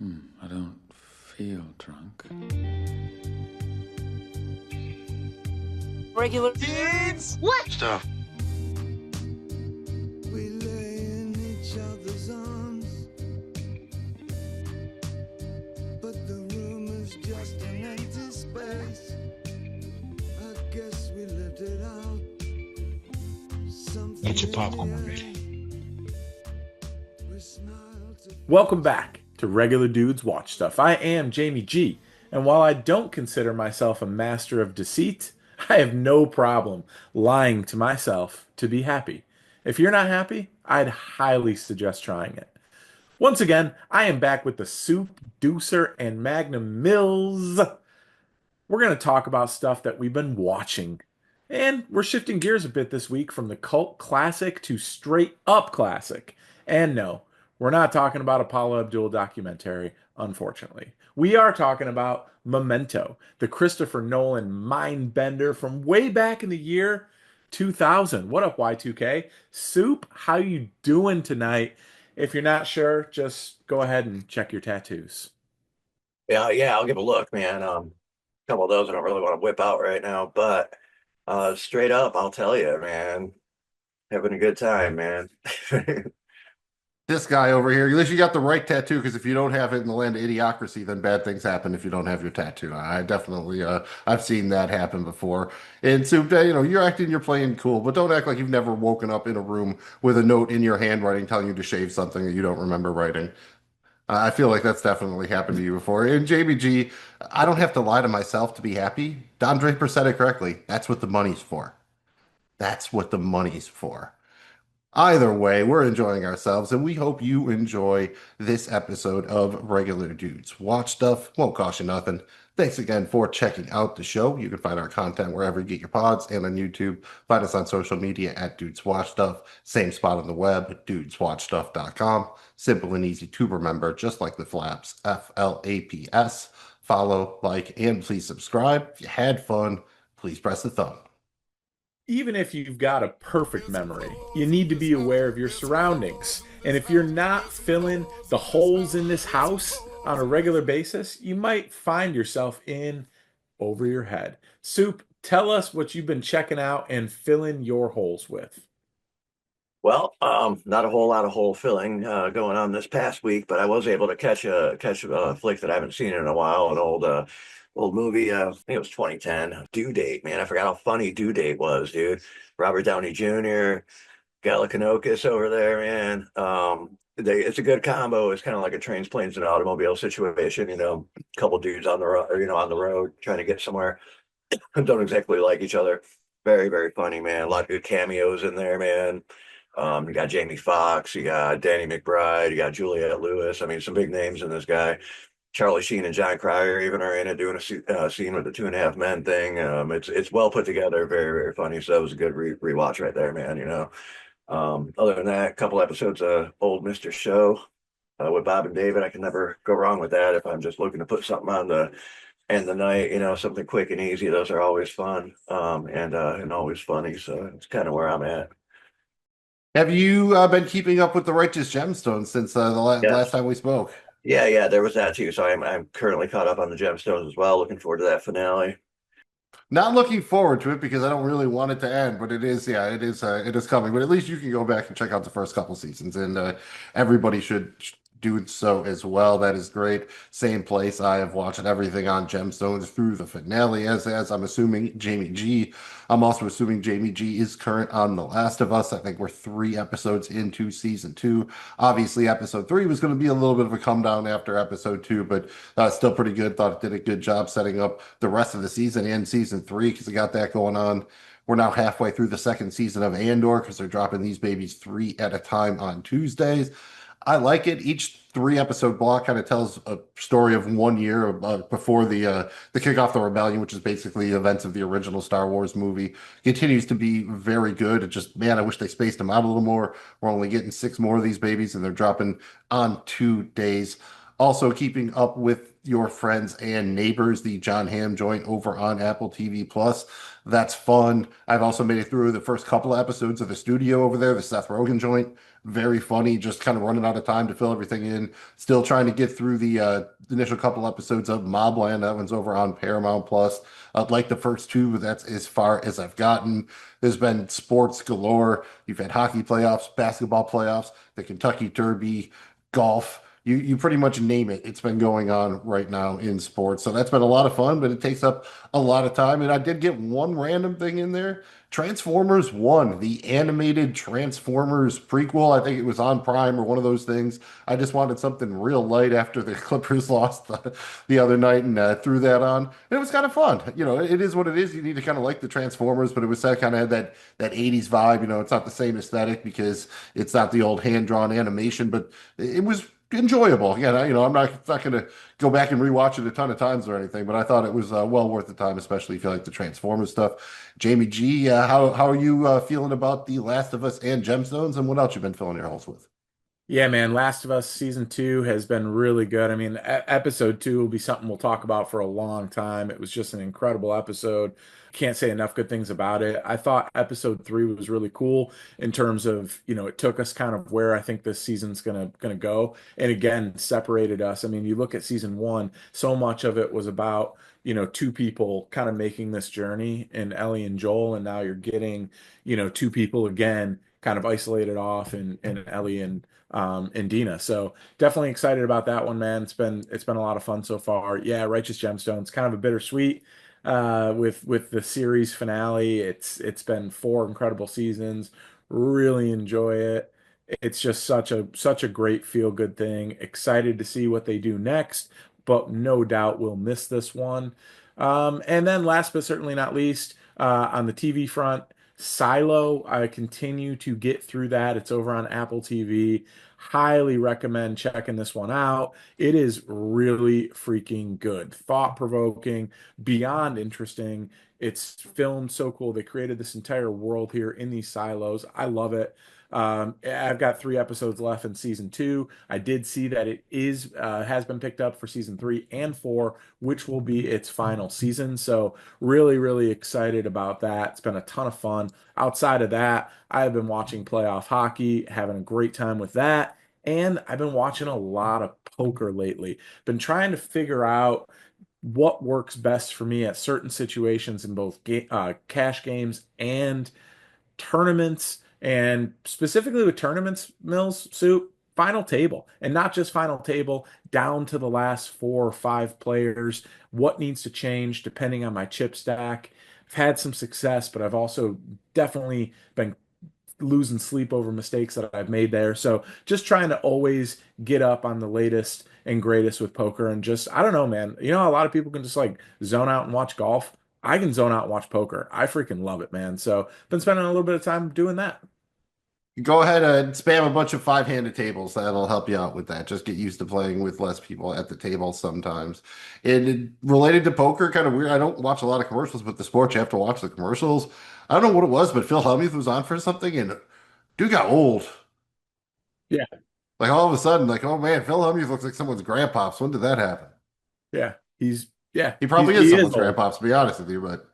I don't feel drunk. Regular dudes? What? Stuff. We lay in each other's arms, but the room is just an empty space. I guess we lived it out. Something Get your popcorn ready. we smiled to Welcome back to Regular Dudes Watch Stuff. I am Jamie G, and while I don't consider myself a master of deceit, I have no problem lying to myself to be happy. If you're not happy, I'd highly suggest trying it. Once again, I am back with the Soup, Deucer, and Magnum Mills. We're going to talk about stuff that we've been watching. And we're shifting gears a bit this week from the cult classic to straight up classic. And no, we're not talking about a Paula Abdul documentary, unfortunately. We are talking about Memento, the Christopher Nolan mind bender from way back in the year 2000. What up, Y2K? Soup, how you doing tonight? If you're not sure, just go ahead and check your tattoos. Yeah, I'll give a look, man. A couple of those I don't really want to whip out right now, but straight up, I'll tell you, man, having a good time, man. This guy over here, at least you got the right tattoo, because if you don't have it in the land of idiocracy, then bad things happen if you don't have your tattoo. I definitely, I've seen that happen before. And so, you're acting, you're playing cool, but don't act like you've never woken up in a room with a note in your handwriting telling you to shave something that you don't remember writing. I feel like that's definitely happened to you before. And JBG, I don't have to lie to myself to be happy. Don Draper said it correctly. That's what the money's for. That's what the money's for. Either way, we're enjoying ourselves, and we hope you enjoy this episode of Regular Dudes Watch Stuff. Won't cost you nothing. Thanks again for checking out the show. You can find our content wherever you get your pods and on YouTube. Find us on social media at Dudes Watch Stuff. Same spot on the web, dudeswatchstuff.com. Simple and easy to remember, just like the flaps, FLAPS. Follow, like, and please subscribe. If you had fun, please press the thumb. Even if you've got a perfect memory, you need to be aware of your surroundings. And if you're not filling the holes in this house on a regular basis, you might find yourself in over your head. Soup, tell us what you've been checking out and filling your holes with. Well, not a whole lot of hole filling going on this past week, but I was able to catch a flick that I haven't seen in a while, an old movie. I think it was 2010. Due Date, man. I forgot how funny Due Date was, dude. Robert Downey Jr., Galifianakis over there, man. It's a good combo. It's kind of like a trains, planes, and automobile situation. A couple dudes on the road, on the road trying to get somewhere. Don't exactly like each other. Very, very funny, man. A lot of good cameos in there, man. You got Jamie Foxx, you got Danny McBride, you got Juliette Lewis. I mean, some big names in this guy. Charlie Sheen and John Cryer even are in it doing a scene with the Two and a Half Men thing. It's well put together, very, very funny. So that was a good rewatch right there, man. Other than that, a couple episodes of Old Mr. Show with Bob and David. I can never go wrong with that if I'm just looking to put something on the end of the night, something quick and easy. Those are always fun and always funny. So it's kind of where I'm at. Have you been keeping up with the Righteous Gemstones since Yes. last time we spoke? Yeah, there was that too. So I'm currently caught up on the Gemstones as well. Looking forward to that finale. Not looking forward to it because I don't really want it to end, but it is coming. But at least you can go back and check out the first couple seasons, and everybody should do so as well. That is great. Same place. I have watched everything on Gemstones through the finale, as I'm assuming Jamie G. I'm also assuming Jamie G is current on The Last of Us. I think we're 3 episodes into season 2. Obviously, episode 3 was going to be a little bit of a come down after episode 2, but still pretty good. Thought it did a good job setting up the rest of the season and season 3 because it got that going on. We're now halfway through the second season of Andor because they're dropping these babies 3 at a time on Tuesdays. I like it. Each 3-episode block kind of tells a story of 1 year before the kickoff the rebellion, which is basically the events of the original Star Wars movie. Continues to be very good. It just, man, I wish they spaced them out a little more. We're only getting 6 more of these babies, and they're dropping on 2 days. Also keeping up with your friends and neighbors, the John Hamm joint over on Apple TV Plus. That's fun. I've also made it through the first couple of episodes of the studio over there, the Seth Rogen joint. Very funny, just kind of running out of time to fill everything in. Still trying to get through the initial couple episodes of Mobland. That one's over on Paramount Plus. I'd like the first two, but that's as far as I've gotten. There's been sports galore. You've had hockey playoffs, basketball playoffs, the Kentucky Derby, golf. You pretty much name it. It's been going on right now in sports. So that's been a lot of fun, but it takes up a lot of time. And I did get one random thing in there. Transformers 1, the animated Transformers prequel. I think it was on Prime or one of those things. I just wanted something real light after the Clippers lost the other night and threw that on. And it was kind of fun. You know, it is what it is. You need to kind of like the Transformers, but it was that kind of had that 80s vibe. You know, it's not the same aesthetic because it's not the old hand-drawn animation, but it was enjoyable. Again, I'm not going to go back and rewatch it a ton of times or anything, but I thought it was well worth the time, especially if you like the Transformers stuff. Jamie G, how are you feeling about The Last of Us and Gemstones, and what else you've been filling your holes with? Yeah, man, Last of Us season two has been really good. I mean, episode two will be something we'll talk about for a long time. It was just an incredible episode. Can't say enough good things about it. I thought episode three was really cool in terms of, it took us kind of where I think this season's gonna go. And again, separated us. I mean, you look at season one, so much of it was about, two people kind of making this journey in Ellie and Joel, and now you're getting, two people again kind of isolated off and Ellie and Dina. So definitely excited about that one, man. It's been a lot of fun so far. Yeah, Righteous Gemstones, kind of a bittersweet with the series finale. It's been four incredible seasons. Really enjoy it. It's just such a great feel good thing. Excited to see what they do next, but no doubt we'll miss this one. And then last but certainly not least, on the TV front, Silo, I continue to get through that. It's over on Apple TV. Highly recommend checking this one out. It is really freaking good, thought-provoking, beyond interesting. It's filmed so cool. They created this entire world here in these silos. I love it. I've got three episodes left in season two. I did see that it is has been picked up for season three and four, which will be its final season. So really, really excited about that. It's been a ton of fun. Outside of that, I have been watching playoff hockey, having a great time with that. And I've been watching a lot of poker lately. Been trying to figure out what works best for me at certain situations in both cash games and tournaments, and specifically with tournaments, Mills Soup, final table, and not just final table, down to the last four or five players, what needs to change depending on my chip stack. I've had some success, but I've also definitely been losing sleep over mistakes that I've made there. So just trying to always get up on the latest and greatest with poker, and just, I don't know, man. A lot of people can just like zone out and watch golf. I can zone out and watch poker. I freaking love it, man. So been spending a little bit of time doing that. Go ahead and spam a bunch of five-handed tables. That'll help you out with that. Just get used to playing with less people at the table sometimes. Related to poker, kind of weird. I don't watch a lot of commercials, but the sport you have to watch the commercials. I don't know what it was, but Phil Hellmuth was on for something, and dude got old. Yeah, Like all of a sudden, like, oh man, Phil Hellmuth looks like someone's grandpops. When did that happen? yeah. He probably is he is someone's old. grandpops, to be honest with you, but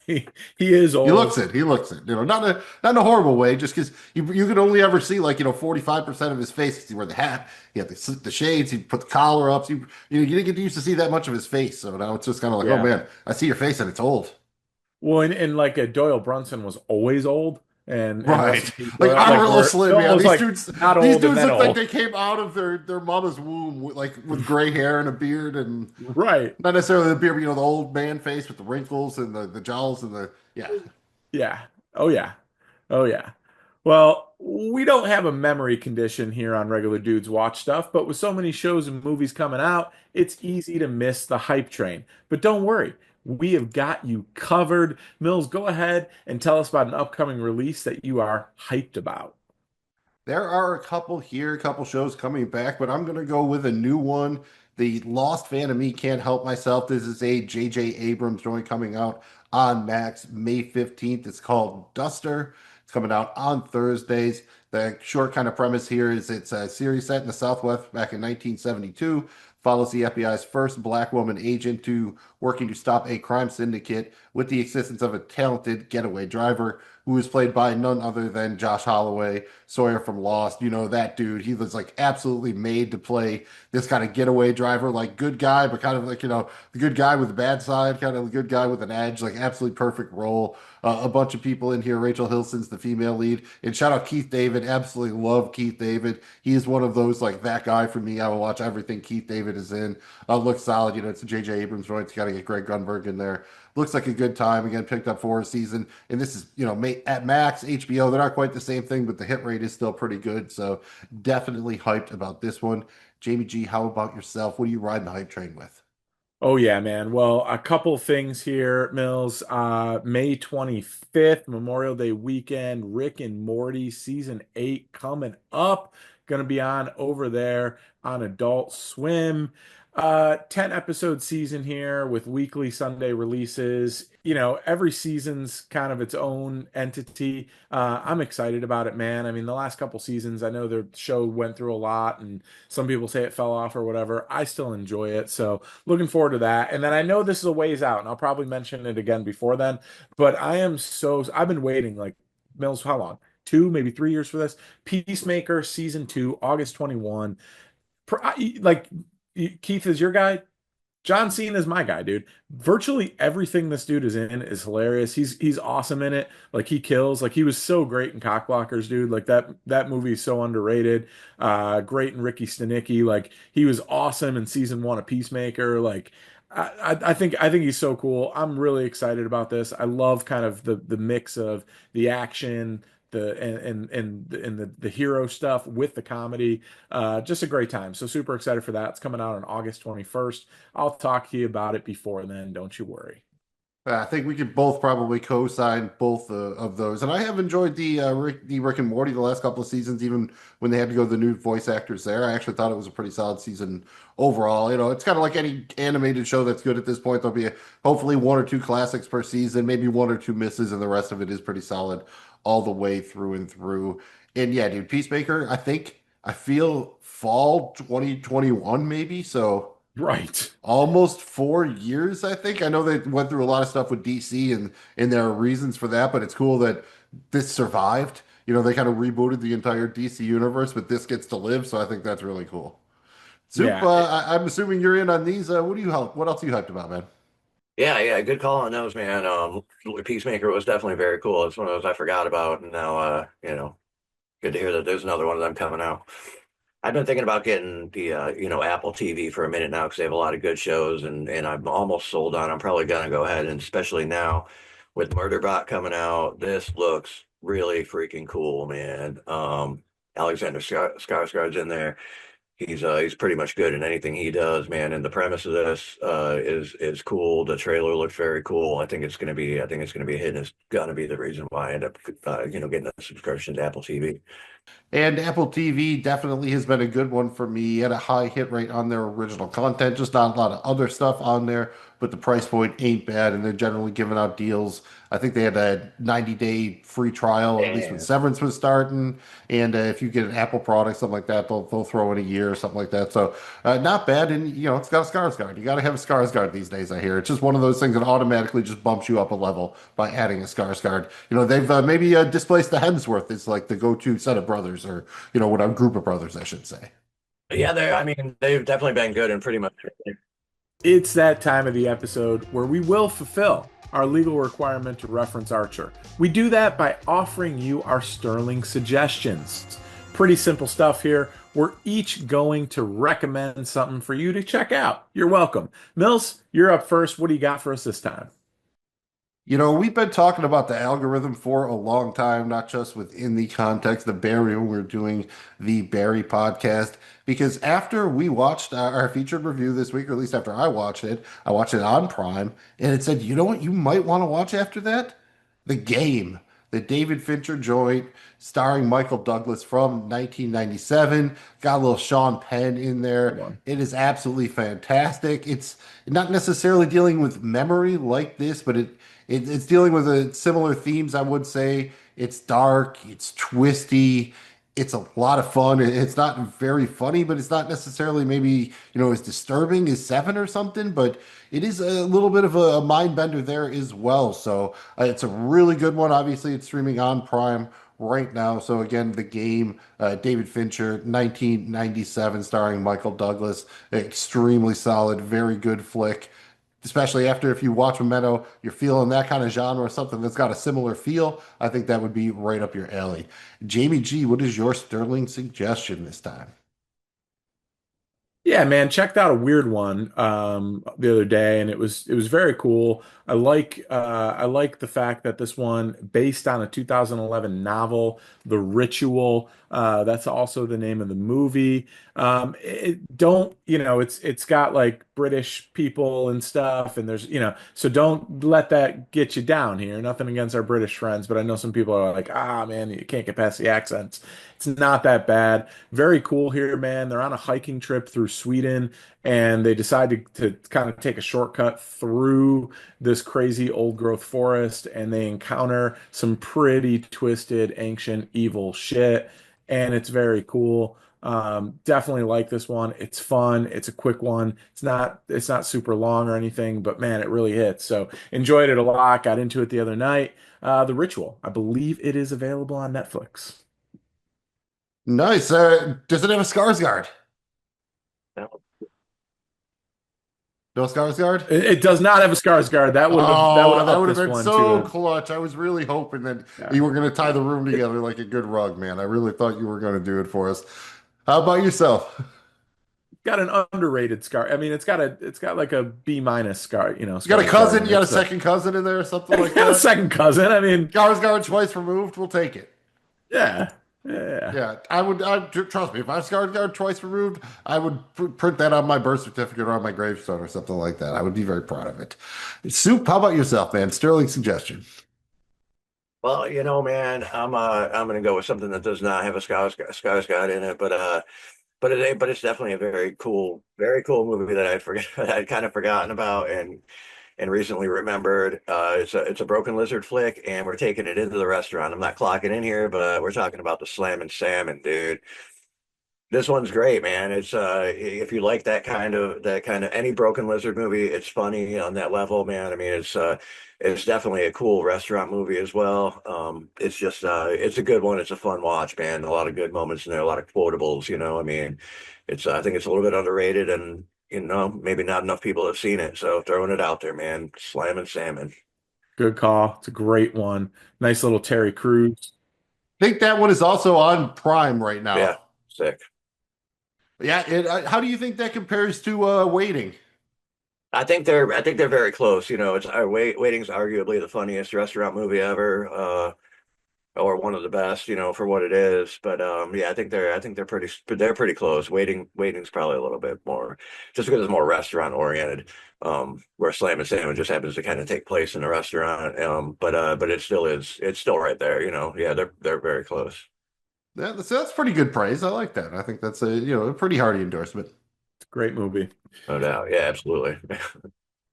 He is he old. looks it. He looks it. Not in a horrible way, just because you can only ever see like 45% of his face. 'Cause he wore the hat, he had the shades, he put the collar up. So you didn't get used to see that much of his face. So now it's just kind of like, oh Yeah. man, I see your face and it's old. Well, and like Doyle Brunson was always old, and Russell Right. T. Like Doyle, I'm like real where slim, Phil man. was These like dudes not these old and dudes then look like old. they came out of their mama's womb with gray hair and a beard, and Right. not necessarily the beard, but the old man face with the wrinkles and the jowls and the yeah. Yeah. Oh yeah. Oh yeah. Well, we don't have a memory condition here on Regular Dudes Watch Stuff, but with so many shows and movies coming out, it's easy to miss the hype train. But don't worry, we have got you covered. Mills, go ahead and tell us about an upcoming release that you are hyped about. There are a couple here, a couple shows coming back, but I'm gonna go with a new one. The Lost fan of me can't help myself. This is a J.J. Abrams joint coming out on Max May 15th. It's called Duster. It's coming out on Thursdays. The short kind of premise here is it's a series set in the Southwest back in 1972, follows the FBI's first black woman agent to working to stop a crime syndicate with the assistance of a talented getaway driver who was played by none other than Josh Holloway, Sawyer from Lost. You know, that dude, he was like absolutely made to play this kind of getaway driver, like good guy, but kind of like, the good guy with the bad side, kind of the good guy with an edge, like absolutely perfect role. A bunch of people in here. Rachel Hilson's the female lead. And shout out Keith David. Absolutely love Keith David. He is one of those, like, that guy for me. I will watch everything Keith David is in. Looks solid. It's a J.J. Abrams joint. You got to get Greg Grunberg in there. Looks like a good time. Again, picked up for a season. And this is, at Max, HBO. They're not quite the same thing, but the hit rate is still pretty good. So definitely hyped about this one. Jamie G, how about yourself? What are you riding the hype train with? Oh yeah, man. Well, a couple things here, Mills. May 25th, Memorial Day weekend, Rick and Morty season 8 coming up. Gonna be on over there on Adult Swim. 10 episode season here with weekly Sunday releases. Every season's kind of its own entity. I'm excited about it, man. I mean, the last couple seasons, I know the show went through a lot and some people say it fell off or whatever. I still enjoy it. So looking forward to that. And then I know this is a ways out, and I'll probably mention it again before then, but I've been waiting like Mills, how long? 2, maybe 3 years for this. Peacemaker season 2, August 21. Like Keith is your guy. John Cena is my guy, dude. Virtually everything this dude is in is hilarious. He's awesome in it. Like he kills. Like he was so great in Cockblockers, dude. Like that movie is so underrated. Great in Ricky Stenicki. Like he was awesome in season 1 of Peacemaker. Like I think he's so cool. I'm really excited about this. I love kind of the mix of the action, the hero stuff with the comedy. Just a great time. So super excited for that. It's coming out on August 21st. I'll talk to you about it before then. Don't you worry. I think we could both probably co-sign both of those, and I have enjoyed the Rick and Morty the last couple of seasons, even when they had to go the new voice actors there. I actually thought it was a pretty solid season overall. It's kind of like any animated show that's good at this point. There'll be hopefully one or two classics per season, maybe one or two misses, and the rest of it is pretty solid all the way through and through. And yeah, dude, Peacemaker, I feel fall 2021 maybe, so Right. almost 4 years, I think. I know they went through a lot of stuff with DC and there are reasons for that, but it's cool that this survived. They kind of rebooted the entire DC universe, but this gets to live, so I think that's really cool. Soup, Yeah. I'm assuming you're in on these. What else are you hyped about, man? Yeah, yeah, good call on those, man. Peacemaker was definitely very cool. It's one of those I forgot about, and now, good to hear that there's another one of them coming out. I've been thinking about getting the Apple TV for a minute now because they have a lot of good shows, and I'm almost sold on. I'm probably gonna go ahead, and especially now with Murderbot coming out, this looks really freaking cool, man. Alexander Skarsgård's in there. He's pretty much good in anything he does, man. And the premise of this is cool. The trailer looks very cool. I think it's gonna be a hit. And it's gonna be the reason why I end up getting a subscription to Apple TV. And Apple TV definitely has been a good one for me. Had a high hit rate on their original content, just not a lot of other stuff on there, but the price point ain't bad, and they're generally giving out deals. I think they had a 90-day free trial, at least when And Severance was starting. And if you get an Apple product, something like that, they'll throw in a year or something like that. So not bad. And, it's got a Skarsgård. You got to have a Skarsgård these days, I hear. It's just one of those things that automatically just bumps you up a level by adding a Skarsgård. They've maybe displaced the Hemsworth as like the go-to set of brothers, or, what a group of brothers, I should say. yeah, I mean, they've definitely been good and pretty much. It's that time of the episode where we will fulfill our legal requirement to reference Archer. We do that by offering you our sterling suggestions. Pretty simple stuff here. We're each going to recommend something for you to check out. You're welcome. Mills, you're up first. What do you got for us this time? We've been talking about the algorithm for a long time, not just within the context of Barry when we're doing the Barry podcast. Because after we watched our featured review this week, or at least after I watched it on Prime, and it said, you know what you might want to watch after that? The Game, the David Fincher joint starring Michael Douglas from 1997. Got a little Sean Penn in Good there. one. It is absolutely fantastic. It's not necessarily dealing with memory like this, but it's dealing with similar themes, I would say. It's dark, it's twisty, it's a lot of fun. It's not very funny, but it's not necessarily maybe, as disturbing as Seven or something, but it is a little bit of a mind bender there as well. So it's a really good one. Obviously, it's streaming on Prime right now. So again, The Game, David Fincher, 1997, starring Michael Douglas, extremely solid, very good flick. Especially after if you watch Memento, you're feeling that kind of genre, something that's got a similar feel. I think that would be right up your alley. Jamie G, what is your sterling suggestion this time? Yeah, man, checked out a weird one the other day, and it was very cool. I like the fact that this one based on a 2011 novel, The Ritual. That's also the name of the movie. It don't it's got like British people and stuff, and there's so don't let that get you down here. Nothing against our British friends, but I know some people are like, ah, man, you can't get past the accents. It's not that bad. Very cool here, man. They're on a hiking trip through Sweden and they decide to kind of take a shortcut through this crazy old growth forest and they encounter some pretty twisted, ancient, evil shit. And it's very cool. Definitely like this one. It's fun. It's a quick one. It's not super long or anything, but man, it really hits. So enjoyed it a lot. Got into it the other night. The Ritual. I believe it is available on Netflix. Nice. Does it have a Skarsgård? No. No Skarsgård? It does not have a Skarsgård. That would have That upped would have this been one so to clutch. I was really hoping that yeah. you were going to tie the room together like a good rug, man. I really thought you were going to do it for us. How about yourself? Got an underrated Scar. I mean, it's got like a B minus Scar. You got a cousin? Skarsgård. You got a It's second cousin in there or something like got a that? second cousin. I mean, Skarsgård twice removed. We'll take it. yeah, yeah. Yeah, trust me. If I was Skarsgård twice removed, I would print that on my birth certificate or on my gravestone or something like that. I would be very proud of it. Soup, how about yourself, man? Sterling suggestion. Well, man, I'm gonna go with something that does not have a Skarsgård in it, but it's definitely a very cool movie that I'd kind of forgotten about and recently remembered. It's a Broken Lizard flick, and we're taking it into the restaurant. I'm not clocking in here, but we're talking about the Slam and Salmon, dude. This one's great, man. It's if you like that kind of any Broken Lizard movie, it's funny on that level, man. I mean, it's definitely a cool restaurant movie as well. It's just it's a good one. It's a fun watch, man. A lot of good moments in there, a lot of quotables, I mean, it's I think it's a little bit underrated and maybe not enough people have seen it. So throwing it out there, man. Slam and Salmon. Good call. It's a great one. Nice little Terry Crews. I think that one is also on Prime right Yeah, now. sick. Yeah, how do you think that compares to Waiting? I think they're very close. It's Waiting's arguably the funniest restaurant movie ever, or one of the best. For what it is. But yeah, I think they're pretty close. Waiting's probably a little bit more, just because it's more restaurant oriented. Where Slam and Salmon just happens to kind of take place in a restaurant. But it still is. It's still right there. Yeah, they're very close. Yeah, that's pretty good praise. I like that. I think that's a pretty hearty endorsement. It's a great movie. No doubt. Yeah, absolutely.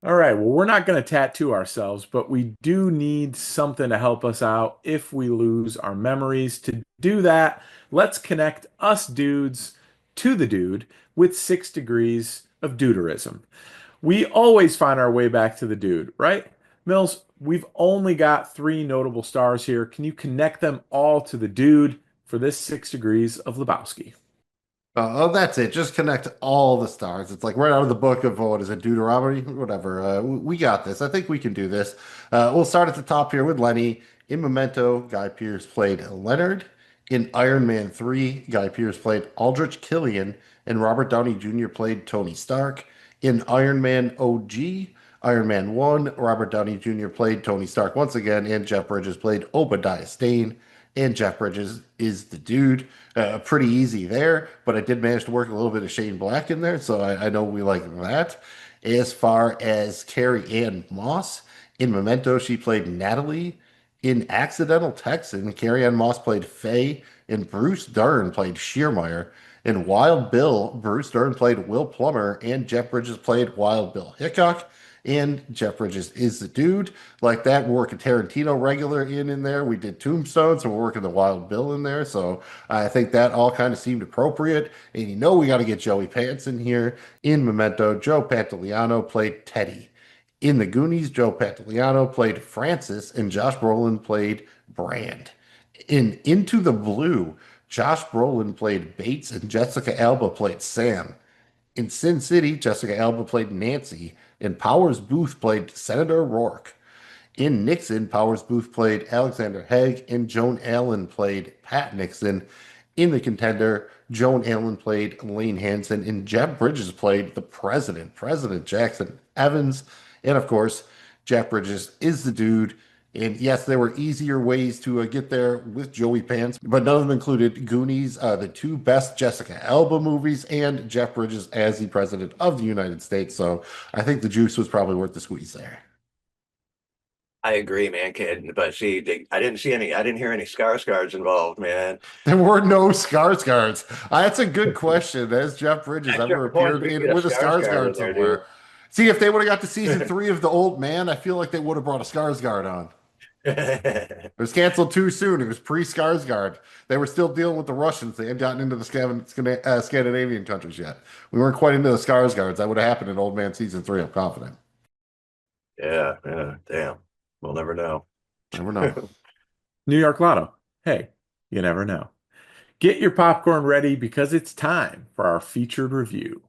All right. Well, we're not going to tattoo ourselves, but we do need something to help us out if we lose our memories. To do that, let's connect us dudes to the dude with 6 degrees of duderism. We always find our way back to the dude, right? Mills, we've only got three notable stars here. Can you connect them all to the dude for this 6 degrees of Lebowski? Oh, that's it. Just connect all the stars. It's like right out of the book of what is it, Deuteronomy? Whatever. We got this. I think we can do this. We'll start at the top here with Lenny. In Memento, Guy Pearce played Leonard. In Iron Man 3, Guy Pearce played Aldrich Killian, and Robert Downey Jr. played Tony Stark. In Iron Man OG, Iron Man 1, Robert Downey Jr. played Tony Stark once again, and Jeff Bridges played Obadiah Stane. And Jeff Bridges is the dude. Pretty easy there, but I did manage to work a little bit of Shane Black in there, so I know we like that. As far as Carrie Ann Moss, in Memento, she played Natalie. In Accidental Texan, Carrie Ann Moss played Faye, and Bruce Dern played Shearmeyer. In Wild Bill, Bruce Dern played Will Plummer, and Jeff Bridges played Wild Bill Hickok. and Jeff Bridges is the dude. Like that, we're working Tarantino regular in there. We did Tombstone, so we're working the Wild Bill in there. So I think that all kind of seemed appropriate. And we got to get Joey Pants in here. In Memento, Joe Pantoliano played Teddy. In The Goonies, Joe Pantoliano played Francis, and Josh Brolin played Brand. In Into the Blue, Josh Brolin played Bates, and Jessica Alba played Sam. In Sin City, Jessica Alba played Nancy, and Powers Booth played Senator Rourke. In Nixon, Powers Booth played Alexander Haig, and Joan Allen played Pat Nixon. In The Contender, Joan Allen played Lane Hansen, and Jeff Bridges played the president, President Jackson Evans. And of course, Jeff Bridges is the dude. And yes, there were easier ways to get there with Joey Pants, but none of them included Goonies, the two best Jessica Alba movies, and Jeff Bridges as the president of the United States. So I think the juice was probably worth the squeeze there. I agree, man, kid. But see, I didn't see any. I didn't hear any Skarsgårds involved, man. There were no Skarsgårds. That's a good question. Has Jeff Bridges Extra ever point appeared for you to in get with a Skarsgård in Skarsgård there, dude. somewhere? See, if they would have got to season three of The Old Man, I feel like they would have brought a Skarsgård on. It was canceled too soon. It was pre-Skarsgård. They were still dealing with the Russians. They hadn't gotten into the Scandinavian countries yet. We weren't quite into the Skarsgårds. That would have happened in Old Man season three, I'm confident. Yeah, yeah, damn. We'll never know. Never know. New York Lotto. Hey, you never know. Get your popcorn ready because it's time for our featured review.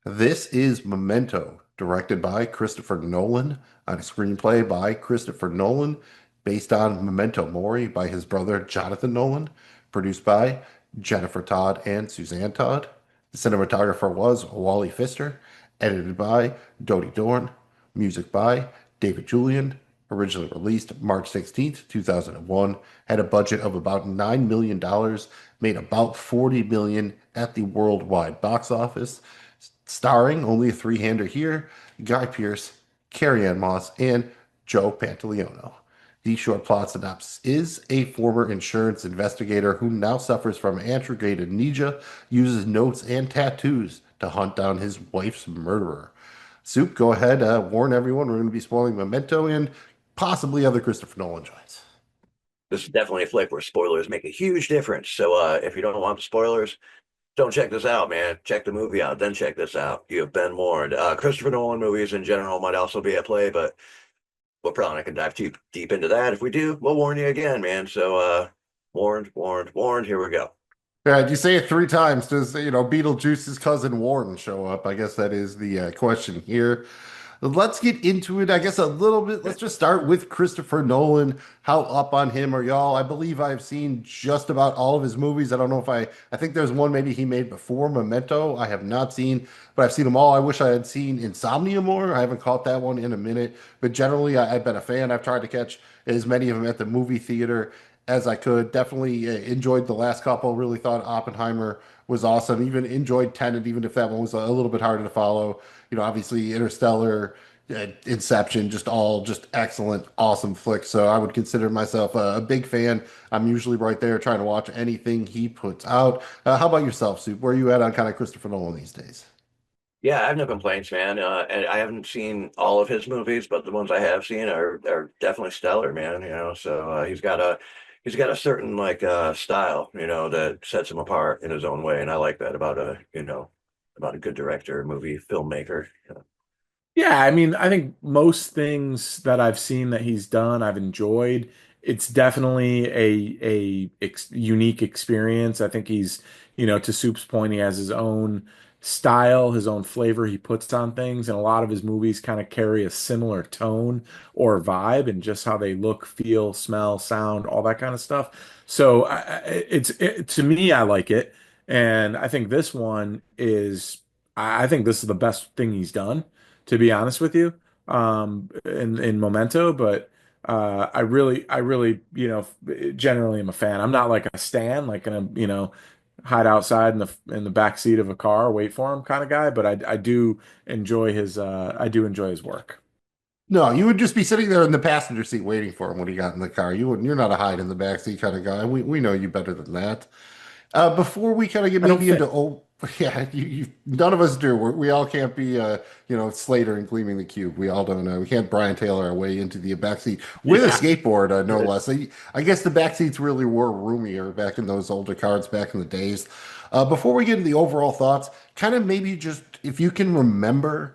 This is Memento, directed by Christopher Nolan, on a screenplay by Christopher Nolan, based on Memento Mori by his brother Jonathan Nolan, produced by Jennifer Todd and Suzanne Todd. The cinematographer was Wally Pfister, edited by Dodie Dorn, music by David Julian, originally released March 16th, 2001, had a budget of about $9 million, made about $40 million at the worldwide box office, starring only a three-hander here, Guy Pearce, Carrie-Anne Moss, and Joe Pantoliano. The short plot synopsis is a former insurance investigator who now suffers from anterograde amnesia, uses notes and tattoos to hunt down his wife's murderer. Soup, go ahead, warn everyone we're going to be spoiling Memento and possibly other Christopher Nolan joints. This is definitely a flick where spoilers make a huge difference. So if you don't want the spoilers, don't check this out, man. Check the movie out, then check this out. You have been warned. Christopher Nolan movies in general might also be at play, but we're probably not going to dive too deep into that. If we do, we'll warn you again, man. So warned, warned, warned. Here we go. Yeah, you say it three times. Does, Beetlejuice's cousin Warren show up? I guess that is the question here. Let's get into it, I guess, a little bit. Let's just start with Christopher Nolan. How up on him are y'all? I believe I've seen just about all of his movies. I don't know if I think there's one maybe he made before Memento. I have not seen, but I've seen them all. I wish I had seen Insomnia more. I haven't caught that one in a minute. But generally, I've been a fan. I've tried to catch as many of them at the movie theater as I could. Definitely enjoyed the last couple. Really thought Oppenheimer was awesome. Even enjoyed Tenet, even if that one was a little bit harder to follow. Obviously Interstellar, Inception, just excellent, awesome flicks. So I would consider myself a big fan. I'm usually right there trying to watch anything he puts out. How about yourself, Soup? Where are you at on kind of Christopher Nolan these days? Yeah, I have no complaints, man. And I haven't seen all of his movies, but the ones I have seen are definitely stellar, man. So he's got a certain style, that sets him apart in his own way, and I like that about a good director, movie filmmaker. Yeah, I mean, I think most things that I've seen that he's done, I've enjoyed. It's definitely a unique experience. I think he's, to Soup's point, he has his own style, his own flavor he puts on things, and a lot of his movies kind of carry a similar tone or vibe and just how they look, feel, smell, sound, all that kind of stuff. So to me, I like it, and I think this one is, I think this is the best thing he's done, to be honest with you, in Memento. But I really, generally am a fan. I'm not like a stan, like gonna, hide outside in the back seat of a car, wait for him kind of guy. But I do enjoy his work. No, you would just be sitting there in the passenger seat waiting for him when he got in the car. You wouldn't. You're not a hide in the back seat kind of guy. We know you better than that. Before we kind of get I don't maybe into fit. Yeah, none of us do. We all can't be, Slater and Gleaming the Cube. We all don't know. We can't Brian Taylor our way into the backseat with a Yeah. skateboard, no less. I guess the backseats really were roomier back in those older cars back in the days. Before we get into the overall thoughts, kind of maybe just if you can remember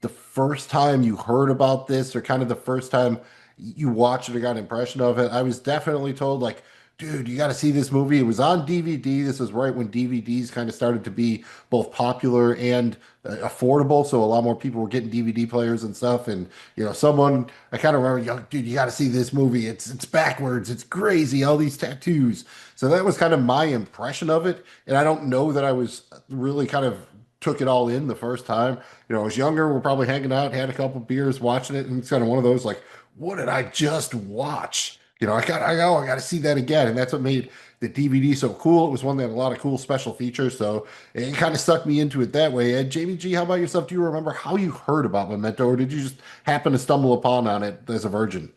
the first time you heard about this or kind of the first time you watched it or got an impression of it. I was definitely told, like, dude, you got to see this movie. It was on DVD. This was right when DVDs kind of started to be both popular and affordable. So a lot more people were getting DVD players and stuff. And someone I kind of remember, yo, dude, you got to see this movie. It's backwards. It's crazy. All these tattoos. So that was kind of my impression of it. And I don't know that I was really kind of took it all in the first time. I was younger. We're probably hanging out, had a couple beers, watching it, and it's kind of one of those like, what did I just watch? I got to see that again, and that's what made the DVD so cool. It was one that had a lot of cool special features, so it kind of sucked me into it that way. And Jamie G, how about yourself? Do you remember how you heard about Memento, or did you just happen to stumble upon on it as a virgin?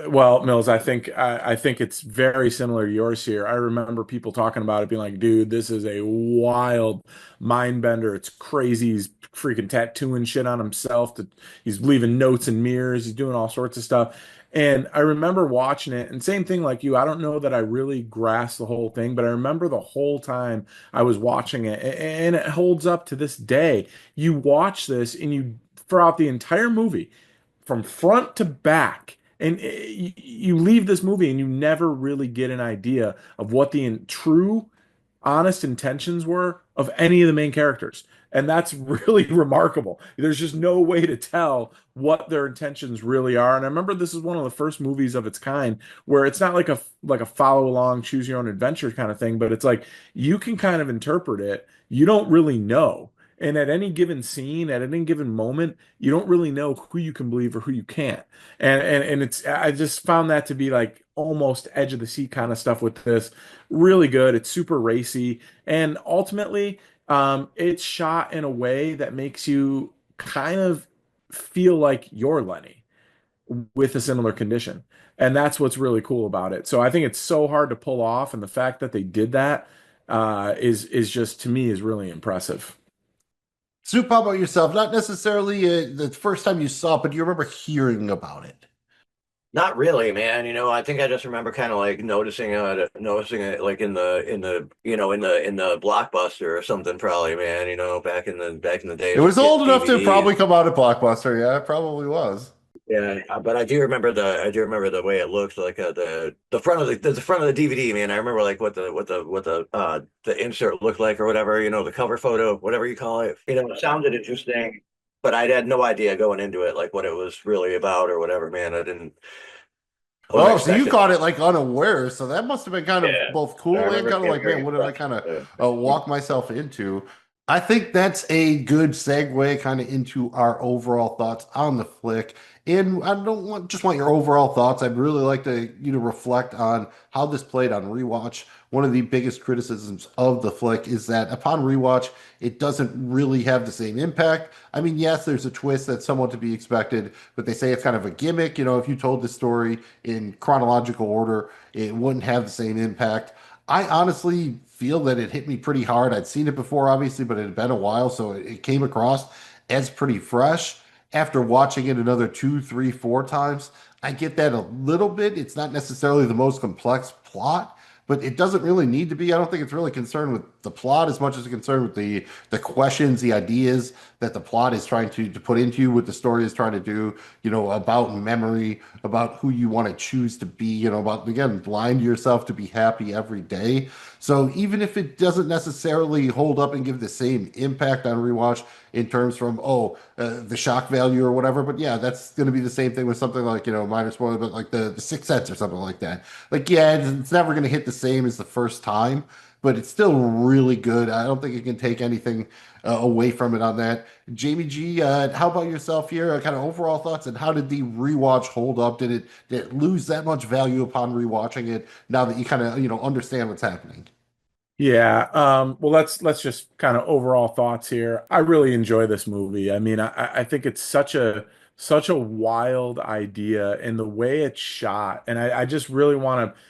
Well, Mills, I think it's very similar to yours here. I remember people talking about it, being like, "Dude, this is a wild mind bender. It's crazy. He's freaking tattooing shit on himself. He's leaving notes in mirrors. He's doing all sorts of stuff." And I remember watching it, and same thing like you. I don't know that I really grasped the whole thing, but I remember the whole time I was watching it, and it holds up to this day. You watch this, and you throughout the entire movie from front to back. And you leave this movie and you never really get an idea of what the true, honest intentions were of any of the main characters. And that's really remarkable. There's just no way to tell what their intentions really are. And I remember this is one of the first movies of its kind where it's not like a follow along, choose your own adventure kind of thing, but it's like you can kind of interpret it. You don't really know. And at any given scene, at any given moment, you don't really know who you can believe or who you can't. And it's I just found that to be like almost edge of the seat kind of stuff with this. Really good. It's super racy. And ultimately, it's shot in a way that makes you kind of feel like you're Lenny with a similar condition. And that's what's really cool about it. So I think it's so hard to pull off, and the fact that they did that is just to me is really impressive. Soup, how about yourself? Not necessarily the first time you saw it, but do you remember hearing about it? Not really, man. I think I just remember kind of like noticing it like in the Blockbuster or something, probably, man. Back in the It days of was getting old enough to DVDs. probably come out at Blockbuster. Yeah, it probably was. Yeah, but I do remember the way it looks like the front of the front of the DVD, man. I remember like what the insert looked like or whatever, the cover photo, whatever you call it. It sounded interesting, but I had no idea going into it like what it was really about or whatever, man. I wasn't Oh, so you expecting. caught it like unaware. So that must have been kind of Yeah, both I cool and remember kind of being like, very man, what did I impressed. kind of walk myself into? I think that's a good segue kind of into our overall thoughts on the flick. And I don't want just want your overall thoughts. I'd really like you to reflect on how this played on rewatch. One of the biggest criticisms of the flick is that upon rewatch, it doesn't really have the same impact. I mean, yes, there's a twist that's somewhat to be expected, but they say it's kind of a gimmick. If you told the story in chronological order, it wouldn't have the same impact. I honestly feel that it hit me pretty hard. I'd seen it before, obviously, but it had been a while, so it came across as pretty fresh. After watching it another two, three, four times, I get that a little bit. It's not necessarily the most complex plot, but it doesn't really need to be. I don't think it's really concerned with the plot as much as it's concerned with the questions, the ideas that the plot is trying to put into you, what the story is trying to do, about memory, about who you want to choose to be, about, again, blind yourself to be happy every day. So even if it doesn't necessarily hold up and give the same impact on rewatch in terms from, the shock value or whatever, but yeah, that's going to be the same thing with something like, minor spoiler, but like the Sixth Sense or something like that. Like, yeah, it's never going to hit the same as the first time, but it's still really good. I don't think it can take anything away from it on that. Jamie G, how about yourself here? Kind of overall thoughts, and how did the rewatch hold up? Did it lose that much value upon rewatching it now that you kind of understand what's happening? Yeah, well, let's just kind of overall thoughts here. I really enjoy this movie. I mean, I think it's such a wild idea and the way it's shot, and I just really want to,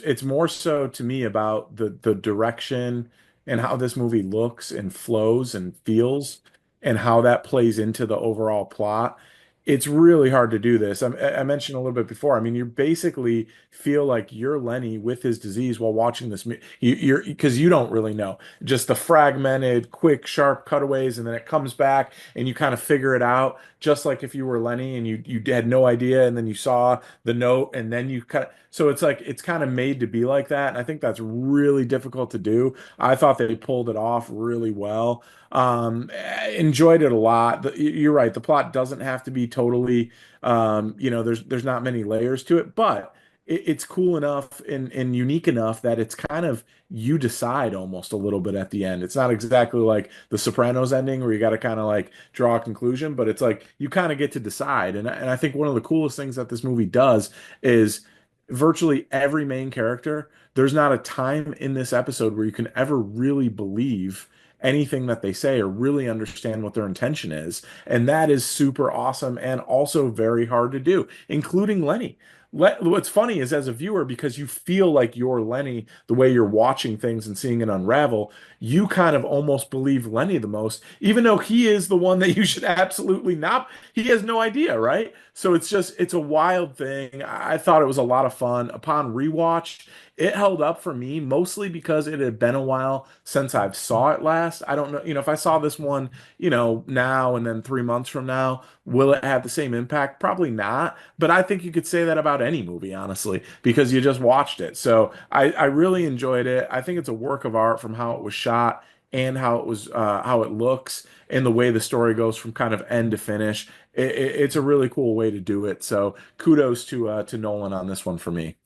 it's more so to me about the direction and how this movie looks and flows and feels and how that plays into the overall plot, it's really hard to do this. I mentioned a little bit before. I mean, you basically feel like you're Lenny with his disease while watching this. You're because you don't really know, just the fragmented, quick, sharp cutaways, and then it comes back, and you kind of figure it out, just like if you were Lenny and you had no idea, and then you saw the note, and then you cut. So it's like it's kind of made to be like that, and I think that's really difficult to do. I thought they pulled it off really well. Enjoyed it a lot. You're right. The plot doesn't have to be totally, there's not many layers to it, but it's cool enough and unique enough that it's kind of you decide almost a little bit at the end. It's not exactly like the Sopranos ending where you got to kind of like draw a conclusion, but it's like you kind of get to decide. And I think one of the coolest things that this movie does is virtually every main character, there's not a time in this episode where you can ever really believe anything that they say or really understand what their intention is. And that is super awesome and also very hard to do, including Lenny. What's funny is as a viewer, because you feel like you're Lenny the way you're watching things and seeing it unravel, you kind of almost believe Lenny the most, even though he is the one that you should absolutely not. He has no idea, right? So it's a wild thing. I thought it was a lot of fun. Upon rewatch, it held up for me mostly because it had been a while since I've saw it last. I don't know, if I saw this one, now and then 3 months from now, will it have the same impact? Probably not. But I think you could say that about any movie, honestly, because you just watched it. So I really enjoyed it. I think it's a work of art from how it was shot and how it looks and the way the story goes from kind of end to finish. It's a really cool way to do it. So kudos to Nolan on this one for me.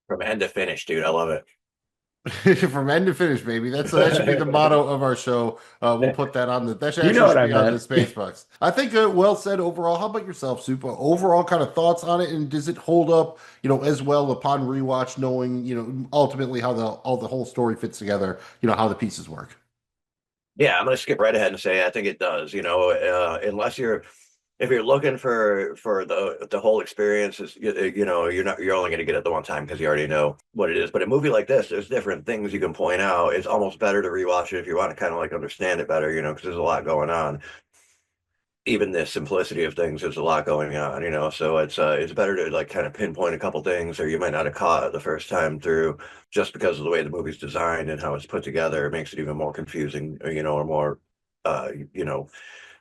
From end to finish, dude. I love it. From end to finish, baby. That should be the motto of our show. We'll put that on that should You know actually what I be on the meant. space box. I think well said overall. How about yourself, Super? Overall kind of thoughts on it, and does it hold up, as well upon rewatch, knowing, ultimately how the whole story fits together, how the pieces work. Yeah, I'm gonna skip right ahead and say I think it does. Unless if you're looking for the whole experience, you're only gonna get it the one time because you already know what it is. But a movie like this, there's different things you can point out. It's almost better to rewatch it if you want to kind of like understand it better, because there's a lot going on. Even the simplicity of things, there's a lot going on, so it's better to like kind of pinpoint a couple things or you might not have caught it the first time through just because of the way the movie's designed and how it's put together. It makes it even more confusing, or more, uh, you know,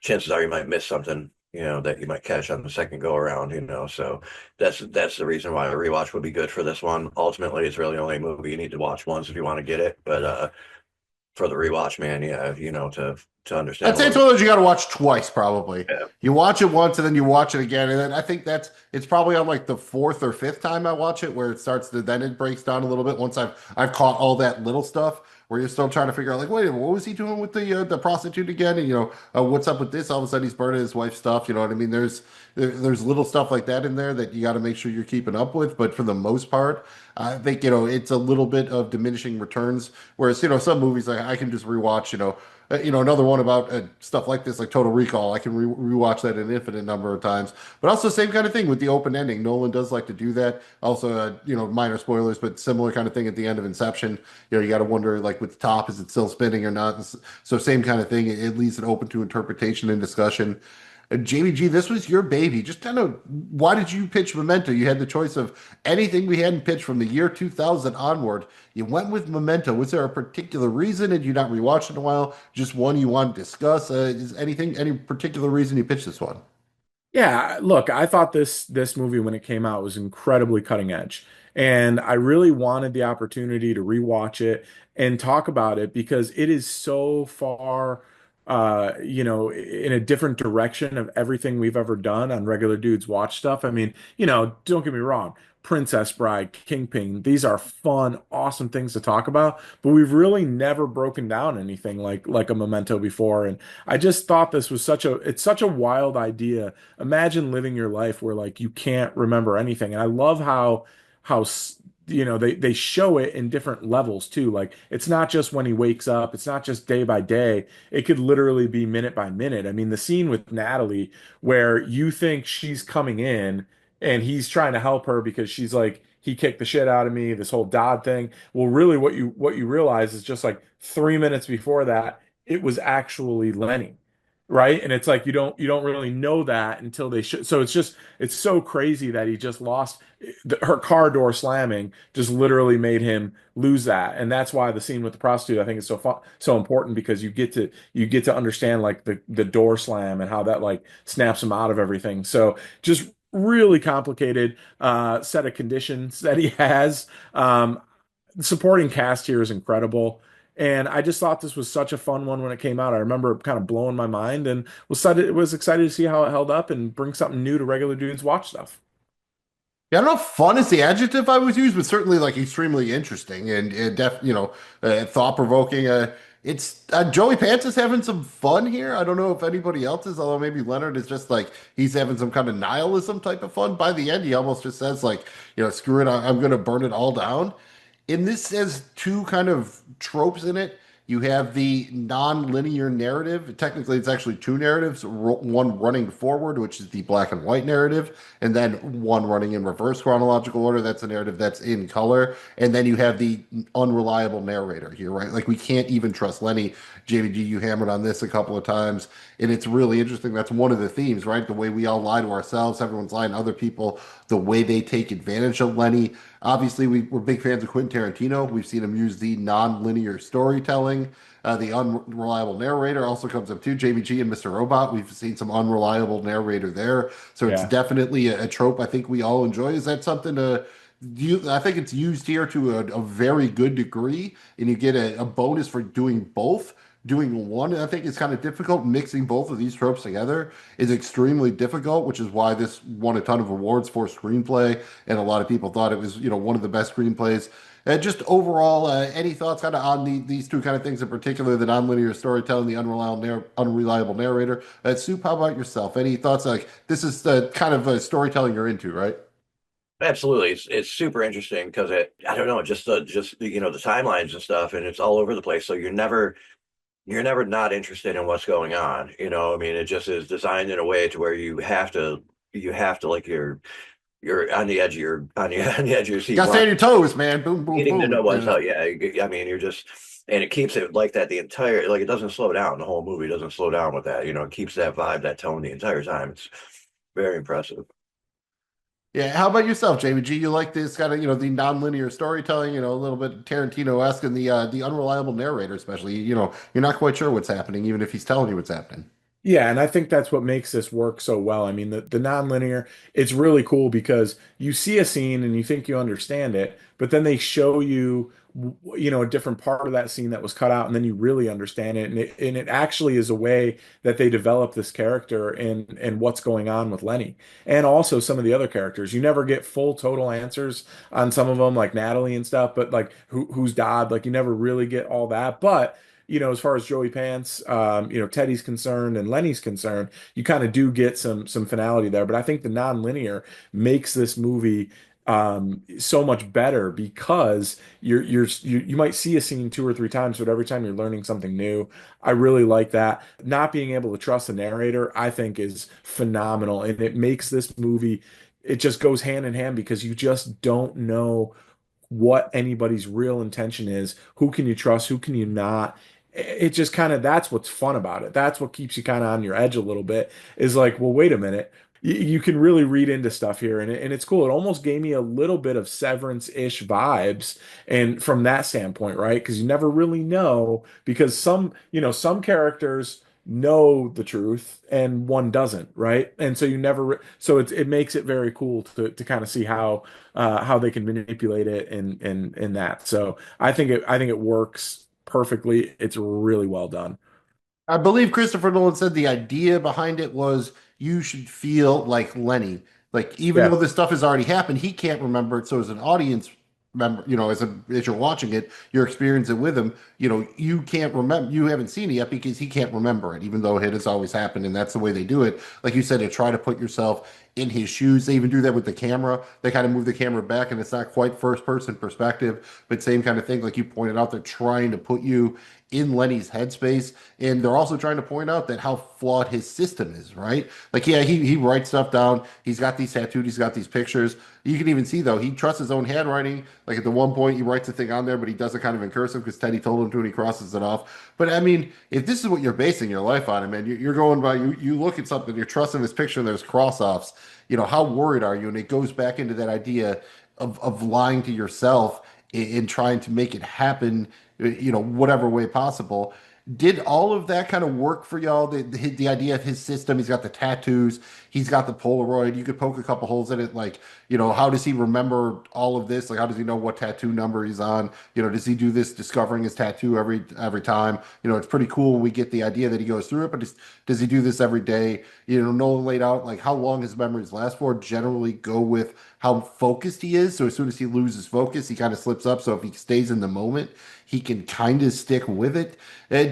chances are you might miss something, that you might catch on the second go around, so that's the reason why a rewatch would be good for this one. Ultimately, it's really only a movie you need to watch once if you want to get it, but for the rewatch, man, yeah, to understand I'd say it's one of those you got to watch twice, probably. yeah. You watch it once and then you watch it again, and then I think it's probably on like the fourth or fifth time I watch it where it starts to then it breaks down a little bit once I've caught all that little stuff where you're still trying to figure out like, wait a minute, what was he doing with the prostitute again? And what's up with this? All of a sudden he's burning his wife's stuff. You know what I mean? There's little stuff like that in there that you got to make sure you're keeping up with. But for the most part, I think it's a little bit of diminishing returns. Whereas some movies like I can just rewatch. Another one about stuff like this, like Total Recall. I can rewatch that an infinite number of times. But also, same kind of thing with the open ending. Nolan does like to do that. Also, minor spoilers, but similar kind of thing at the end of Inception. You got to wonder, like with the top, is it still spinning or not? So, same kind of thing. It leaves it open to interpretation and discussion. Jamie G, this was your baby. Just kind of, why did you pitch Memento? You had the choice of anything we hadn't pitched from the year 2000 onward. You went with Memento. Was there a particular reason? Did you not rewatch it in a while? Just one you want to discuss? Is any particular reason you pitched this one? Yeah, look, I thought this movie when it came out was incredibly cutting edge. And I really wanted the opportunity to rewatch it and talk about it because it is so far in a different direction of everything we've ever done on Regular Dudes Watch Stuff. I mean, don't get me wrong. Princess Bride, Kingpin, these are fun, awesome things to talk about, but we've really never broken down anything like a Memento before. And I just thought this was it's such a wild idea. Imagine living your life where like you can't remember anything. And I love how they show it in different levels too. Like it's not just when he wakes up, it's not just day by day. It could literally be minute by minute. I mean, the scene with Natalie where you think she's coming in and he's trying to help her because she's like he kicked the shit out of me, this whole Dodd thing. Well, really what you realize is just like 3 minutes before that, it was actually Lenny. Right. And it's like you don't really know that until they should. So it's so crazy that he just lost her car door slamming just literally made him lose that. And that's why the scene with the prostitute I think is so fun, so important because you get to understand like the door slam and how that like snaps him out of everything. So just really complicated set of conditions that he has. The supporting cast here is incredible. And I just thought this was such a fun one when it came out. I remember it kind of blowing my mind and was excited to see how it held up and bring something new to regular dudes watch stuff. Yeah, I don't know if fun is the adjective I would use, but certainly like extremely interesting and thought provoking. It's Joey Pants is having some fun here. I don't know if anybody else is, although maybe Leonard is just like he's having some kind of nihilism type of fun. By the end, he almost just says like, screw it, I'm going to burn it all down. And this has two kind of tropes in it. You have the non-linear narrative. Technically, it's actually two narratives. One running forward, which is the black and white narrative, and then one running in reverse chronological order. That's a narrative that's in color. And then you have the unreliable narrator here, right? Like we can't even trust Lenny. Jamie G, you hammered on this a couple of times, and it's really interesting. That's one of the themes, right? The way we all lie to ourselves, everyone's lying to other people, the way they take advantage of Lenny. Obviously, we're big fans of Quentin Tarantino. We've seen him use the non-linear storytelling. The unreliable narrator also comes up too. Jamie G and Mr. Robot. We've seen some unreliable narrator there. So it's Yeah. definitely a trope I think we all enjoy. Is that something to I think it's used here to a very good degree, and you get a bonus for doing both. Doing one, I think, is kind of difficult. Mixing both of these tropes together is extremely difficult, which is why this won a ton of awards for screenplay, and a lot of people thought it was, one of the best screenplays. Just overall, any thoughts kind of on these two kind of things in particular, the nonlinear storytelling, the unreliable narrator? Soup, how about yourself? Any thoughts? Like this is the kind of storytelling you're into, right? Absolutely, it's super interesting because I don't know, just the timelines and stuff, and it's all over the place. So you're never not interested in what's going on. I mean, it just is designed in a way to where you have to like you're on the edge of your on the edge of your You seat, got to stay on your toes, man. Boom, boom, needing to know boom. what's up. Yeah, I mean, and it keeps it like that the entire like it doesn't slow down. The whole movie doesn't slow down with that. It keeps that vibe, that tone the entire time. It's very impressive. Yeah, how about yourself, Jamie G? You like this kind of, the nonlinear storytelling, a little bit Tarantino-esque, and the unreliable narrator, especially. You're not quite sure what's happening, even if he's telling you what's happening. Yeah, and I think that's what makes this work so well. I mean, the nonlinear, it's really cool because you see a scene and you think you understand it, but then they show you, a different part of that scene that was cut out, and then you really understand it. And it actually is a way that they develop this character and what's going on with Lenny, and also some of the other characters. You never get full total answers on some of them, like Natalie and stuff, but like who's Dodd, like you never really get all that, but as far as Joey Pants, Teddy's concerned and Lenny's concerned, you kind of do get some finality there. But I think the non-linear makes this movie so much better because you might see a scene two or three times, but every time you're learning something new. I really like that. Not being able to trust the narrator, I think, is phenomenal, and it makes this movie. It just goes hand in hand because you just don't know what anybody's real intention is. Who can you trust? Who can you not? It just kind of that's what's fun about it. That's what keeps you kind of on your edge a little bit. Is like, well, wait a minute. You can really read into stuff here, and it's cool. It almost gave me a little bit of Severance-ish vibes, and from that standpoint, right? Because you never really know because some characters know the truth and one doesn't, right? And so you never so it makes it very cool to kind of see how they can manipulate it and that. So I think it works perfectly. It's really well done. I believe Christopher Nolan said the idea behind it was you should feel like Lenny. Like even though Yeah. this stuff has already happened, he can't remember it. So as an audience member, as you're watching it, you're experiencing it with him. You can't remember. You haven't seen it yet because he can't remember it, even though it has always happened, and that's the way they do it. Like you said, to try to put yourself in his shoes. They even do that with the camera. They kind of move the camera back, and it's not quite first person perspective, but same kind of thing. Like you pointed out, they're trying to put you in Lenny's headspace, and they're also trying to point out that how flawed his system is, right? Like, yeah, he writes stuff down. He's got these tattooed. He's got these pictures. You can even see though he trusts his own handwriting. Like at the one point, he writes a thing on there, but he does it kind of in cursive because Teddy told him to, and he crosses it off. But I mean, if this is what you're basing your life on, man, you're going by you look at something, you're trusting this picture, and there's cross offs. How worried are you? And it goes back into that idea of lying to yourself in trying to make it happen, whatever way possible. Did all of that kind of work for y'all? The idea of his system, he's got the tattoos, he's got the Polaroid. You could poke a couple holes in it. Like, how does he remember all of this? Like, how does he know what tattoo number he's on? Does he do this discovering his tattoo every time? It's pretty cool when we get the idea that he goes through it, but does he do this every day? Nolan laid out like how long his memories last for. Generally, go with how focused he is. So as soon as he loses focus, he kind of slips up. So if he stays in the moment, he can kind of stick with it.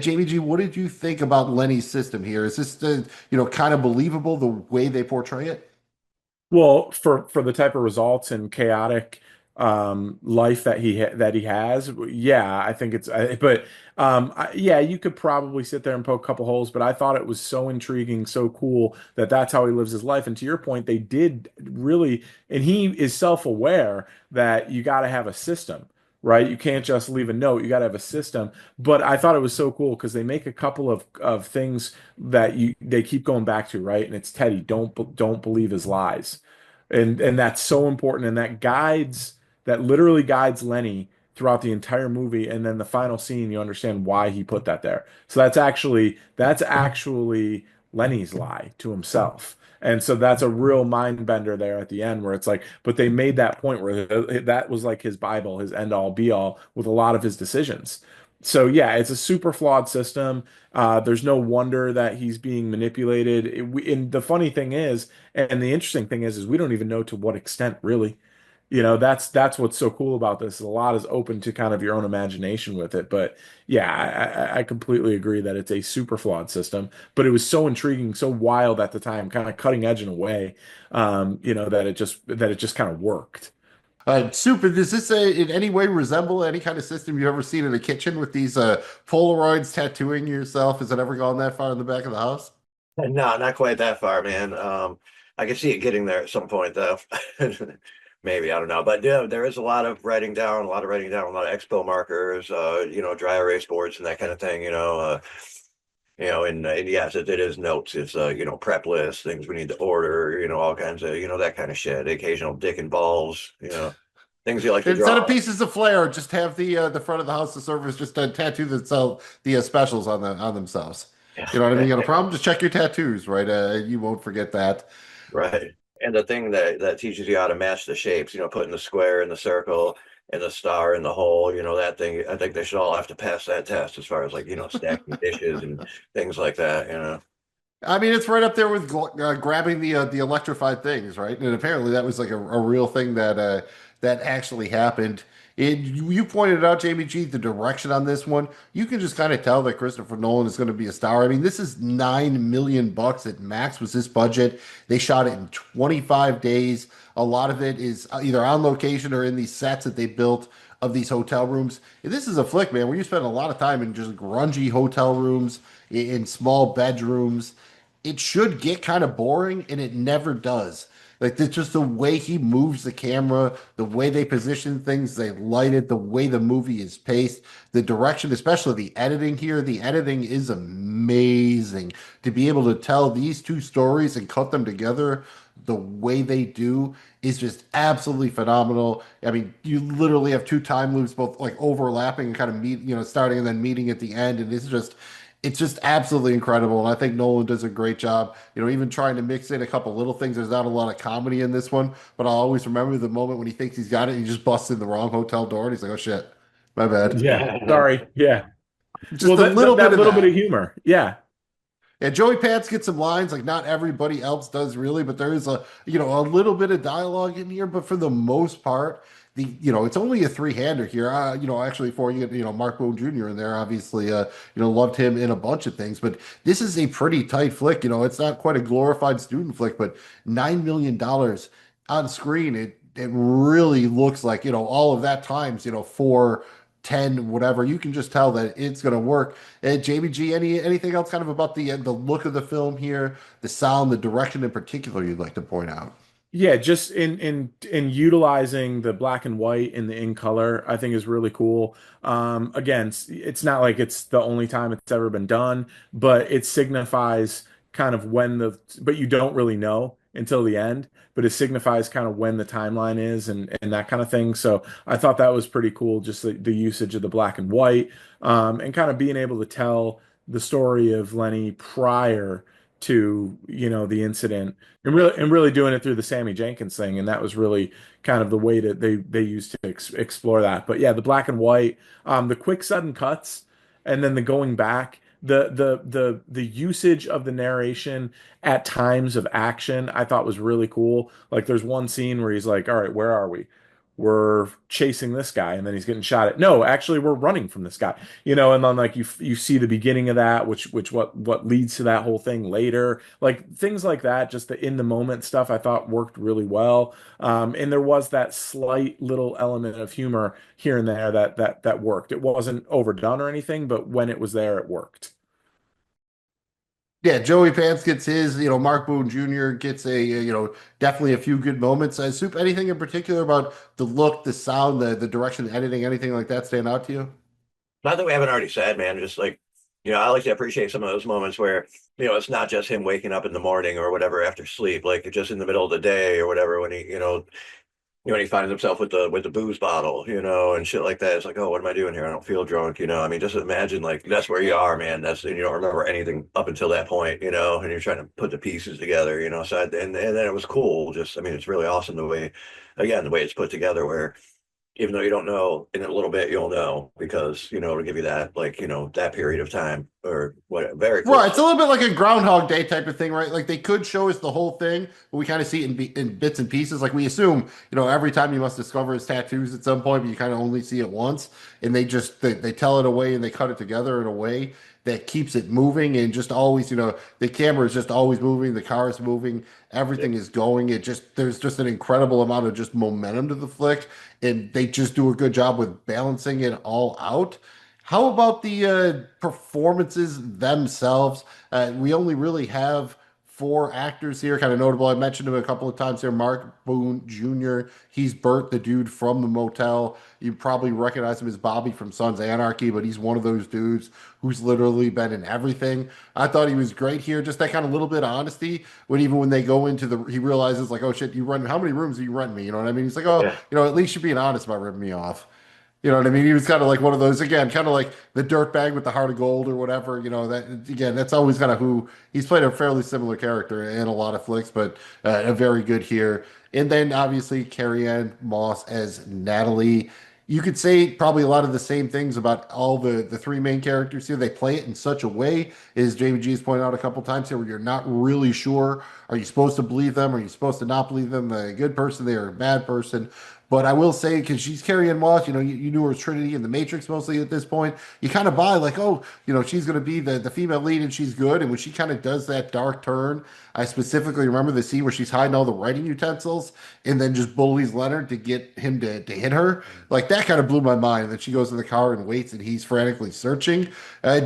Jamie G, what did you think about Lenny's system here? Is this kind of believable the way they portray it? Well, for the type of results and chaotic life that he has, yeah, I think but yeah, you could probably sit there and poke a couple holes, but I thought it was so intriguing, so cool that that's how he lives his life. And to your point, they did really, and he is self-aware that you got to have a system. Right? You can't just leave a note. You got to have a system. But I thought it was so cool because they make a couple of things that they keep going back to, right? And it's Teddy, don't believe his lies. And that's so important. And that literally guides Lenny throughout the entire movie. And then the final scene, you understand why he put that there. So that's actually Lenny's lie to himself. And so that's a real mind bender there at the end where it's like, but they made that point where that was like his Bible, his end all be all with a lot of his decisions. So yeah, it's a super flawed system. There's no wonder that he's being manipulated. And the funny thing is, and the interesting thing is we don't even know to what extent really. That's what's so cool about this. A lot is open to kind of your own imagination with it. But yeah, I completely agree that it's a super flawed system. But it was so intriguing, so wild at the time, kind of cutting edge in a way, that it just kind of worked. Super. Does this in any way resemble any kind of system you've ever seen in a kitchen with these Polaroids tattooing yourself? Has it ever gone that far in the back of the house? No, not quite that far, man. I can see it getting there at some point, though. Maybe, I don't know. But yeah, there is a lot of writing down, a lot of expo markers, dry erase boards and that kind of thing, and yes, it is notes. It's prep lists, things we need to order, all kinds of, that kind of shit. The occasional dick and balls, things you like to Instead of draw. pieces of flair, just have the front of the house, the servers just tattoo that sell the specials on themselves. You know what I mean? You got a problem? Just check your tattoos, right? You won't forget that. Right. And the thing that teaches you how to match the shapes, putting the square in the circle and the star in the hole, that thing, I think they should all have to pass that test as far as like, stacking dishes and things like that. I mean, it's right up there with grabbing the electrified things, right? And apparently that was like a real thing that actually happened. You pointed out, Jamie G, the direction on this one. You can just kind of tell that Christopher Nolan is going to be a star. I mean, this is $9 million at max was this budget. They shot it in 25 days. A lot of it is either on location or in these sets that they built of these hotel rooms. And this is a flick, man, where you spend a lot of time in just grungy hotel rooms, in small bedrooms. It should get kind of boring, and it never does. Like it's just the way he moves the camera, the way they position things, they light it, the way the movie is paced, the direction, especially the editing here. The editing is amazing to be able to tell these two stories and cut them together the way they do is just absolutely phenomenal. I mean, you literally have two time loops both like overlapping and kind of starting and then meeting at the end, and it's just absolutely incredible. And I think Nolan does a great job, even trying to mix in a couple little things. There's not a lot of comedy in this one, but I'll always remember the moment when he thinks he's got it and he just busts in the wrong hotel door and he's like, oh shit, my bad. Yeah. Sorry. Yeah. Well, Just a little bit that of little bit of that. humor. Yeah. And Joey Pants gets some lines like not everybody else does really, but there is a little bit of dialogue in here. But for the most part, it's only a three-hander here. Actually, for Mark Boone Jr. in there, obviously, loved him in a bunch of things, but this is a pretty tight flick. It's not quite a glorified student flick, but $9 million on screen, it really looks like, all of that times, 4, 10, whatever. You can just tell that it's going to work. Jamie G, anything else kind of about the look of the film here, the sound, the direction in particular you'd like to point out? Yeah, just in utilizing the black and white and the in color, I think is really cool. Again, it's not like it's the only time it's ever been done, but it signifies kind of but you don't really know until the end, but it signifies kind of when the timeline is and that kind of thing. So I thought that was pretty cool, just the usage of the black and white, and kind of being able to tell the story of Lenny prior to, the incident and really doing it through the Sammy Jenkins thing, and that was really kind of the way that they used to explore that. But yeah, the black and white, the quick sudden cuts, and then the going back, the usage of the narration at times of action, I thought was really cool. Like there's one scene where he's like, "All right, where are we? We're chasing this guy," and then he's getting shot at. No, actually, we're running from this guy. And then like you see the beginning of that, which what leads to that whole thing later, like things like that. Just the in the moment stuff I thought worked really well, and there was that slight little element of humor here and there that worked. It wasn't overdone or anything, but when it was there, it worked. Yeah, Joey Pants gets his, Mark Boone Jr. gets definitely a few good moments. Soup, anything in particular about the look, the sound, the direction, the editing, anything like that stand out to you? Not that we haven't already said, man. Just like, I like to appreciate some of those moments where, it's not just him waking up in the morning or whatever after sleep, like just in the middle of the day or whatever when he finds himself with the booze bottle, and shit like that. It's like, oh, what am I doing here? I don't feel drunk, I mean, just imagine like that's where you are, man. And you don't remember anything up until that point, and you're trying to put the pieces together, So and then it was cool. Just, I mean, it's really awesome the way it's put together, where even though you don't know in a little bit, you'll know because, it'll give you that, like, that period of time or what. Very cool. Right, it's a little bit like a Groundhog Day type of thing, right? Like they could show us the whole thing, but we kind of see it in bits and pieces. Like we assume, every time you must discover his tattoos at some point, but you kind of only see it once, and they tell it away and they cut it together in a way that keeps it moving and just always, the camera is just always moving, the car is moving, everything is going. There's just an incredible amount of just momentum to the flick, and they just do a good job with balancing it all out. How about the performances themselves? We only really have four actors here, kind of notable. I mentioned him a couple of times here. Mark Boone Jr. He's Bert, the dude from the motel. You probably recognize him as Bobby from Sons of Anarchy, but he's one of those dudes who's literally been in everything. I thought he was great here. Just that kind of little bit of honesty when they go into he realizes like, oh shit, how many rooms do you rent me? You know what I mean? He's like, oh, Yeah. at least you're being honest about ripping me off. You know what I mean? He was kind of like one of those, again, kind of like the dirtbag with the heart of gold or whatever. That again, that's always kind of who he's played a fairly similar character in a lot of flicks, but a very good here. And then obviously Carrie Ann Moss as Natalie. You could say probably a lot of the same things about all the three main characters here. They play it in such a way, as Jamie G has pointed out a couple times here, where you're not really sure. Are you supposed to believe them? Are you supposed to not believe them? They're a good person, they're a bad person. But I will say, because she's Carrie Ann Moss, you knew her as Trinity in The Matrix mostly at this point. You kind of buy like, oh, she's going to be the female lead and she's good. And when she kind of does that dark turn, I specifically remember the scene where she's hiding all the writing utensils and then just bullies Leonard to get him to hit her. Like that kind of blew my mind. And then she goes in the car and waits and he's frantically searching.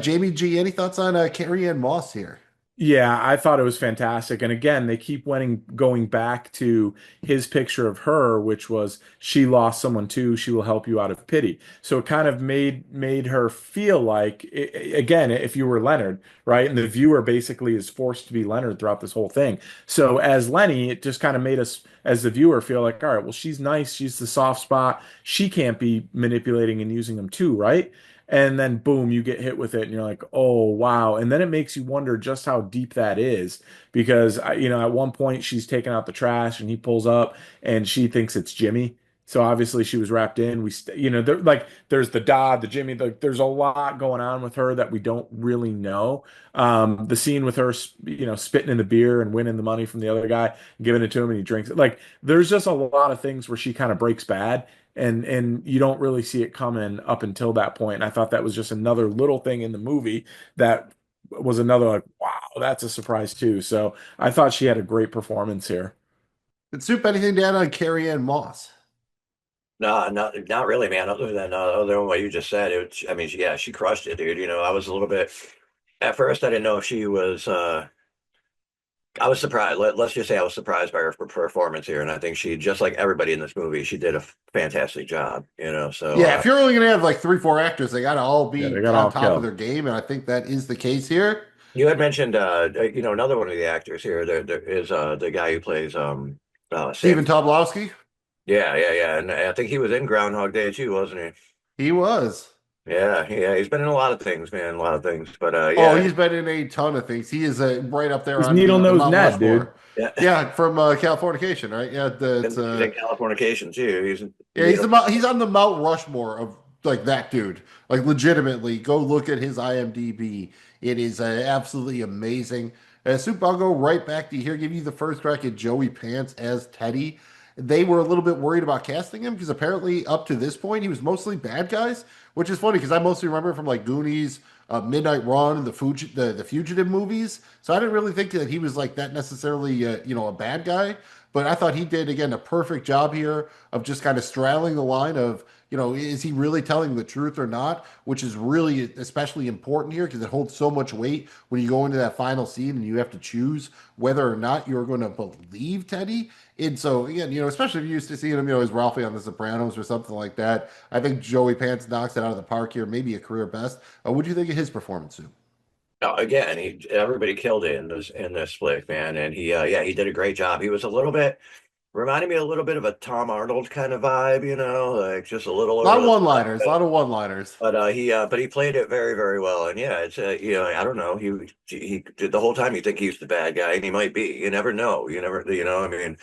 Jamie G, any thoughts on Carrie Ann Moss here? Yeah, I thought it was fantastic. And again, they keep going back to his picture of her, which was she lost someone too. She will help you out of pity. So it kind of made her feel like, again, if you were Leonard, right? And the viewer basically is forced to be Leonard throughout this whole thing. So as Lenny, it just kind of made us as the viewer feel like, all right, well, she's nice. She's the soft spot. She can't be manipulating and using them too, right? And then boom, you get hit with it, and you're like, oh wow. And then it makes you wonder just how deep that is, because at one point she's taking out the trash, and he pulls up, and she thinks it's Jimmy. So obviously she was wrapped in. There's the Dodd, the Jimmy. There's a lot going on with her that we don't really know. The scene with her, spitting in the beer and winning the money from the other guy, giving it to him, and he drinks it. Like there's just a lot of things where she kind of breaks bad. and you don't really see it coming up until that point. And I thought that was just another little thing in the movie that was another like, wow, that's a surprise too. So I thought she had a great performance here. Did Soup anything down on Carrie Ann Moss? No, not really, man. Other than what you just said, I mean, yeah, she crushed it, dude. I was a little bit at first. I didn't know if she was. I was surprised. Let's just say I was surprised by her performance here, and I think she, just like everybody in this movie, she did a fantastic job. So Yeah, if you're only going to have like three, four actors, they got to all Yeah, they be got on all top of killed. their game, and I think that is the case here. you had mentioned, another one of the actors here. There is the guy who plays Sam. Stephen Tobolowsky, Yeah, and I think he was in Groundhog Day too, wasn't he? he was. Yeah, he's been in a lot of things, man, a lot of things. But Oh, yeah, he's been in a ton of things. He is right up there He's on Needle the Nose Mount Ned, dude. Rushmore. yeah. Yeah, from Californication, right? Yeah, it's He's in Californication too. yeah, he's on the Mount Rushmore of like that dude. Like legitimately, go look at his IMDb. It is absolutely amazing. Soup, I'll go right back to here. Give you the first crack at Joey Pants as Teddy. They were a little bit worried about casting him because apparently up to this point he was mostly bad guys, which is funny because I mostly remember from like Goonies, Midnight Run, and the Fugitive movies. So I didn't really think that he was like that necessarily, a bad guy. But I thought he did again a perfect job here of just kind of straddling the line of, is he really telling the truth or not? Which is really especially important here because it holds so much weight when you go into that final scene and you have to choose whether or not you're going to believe Teddy. And so again, especially if you used to seeing him, as Ralphie on The Sopranos or something like that. I think Joey Pants knocks it out of the park here, maybe a career best. What do you think of his performance, Sue? No, again, everybody killed it in this flick, man, and yeah, he did a great job. He was a little bit reminded me a little bit of a Tom Arnold kind of vibe, like just a little A lot over of the one-liners, a top. lot of one-liners. But he played it very, very well, and yeah, it's I don't know, he did the whole time you think he's the bad guy, and he might be. You never know. You never, I mean,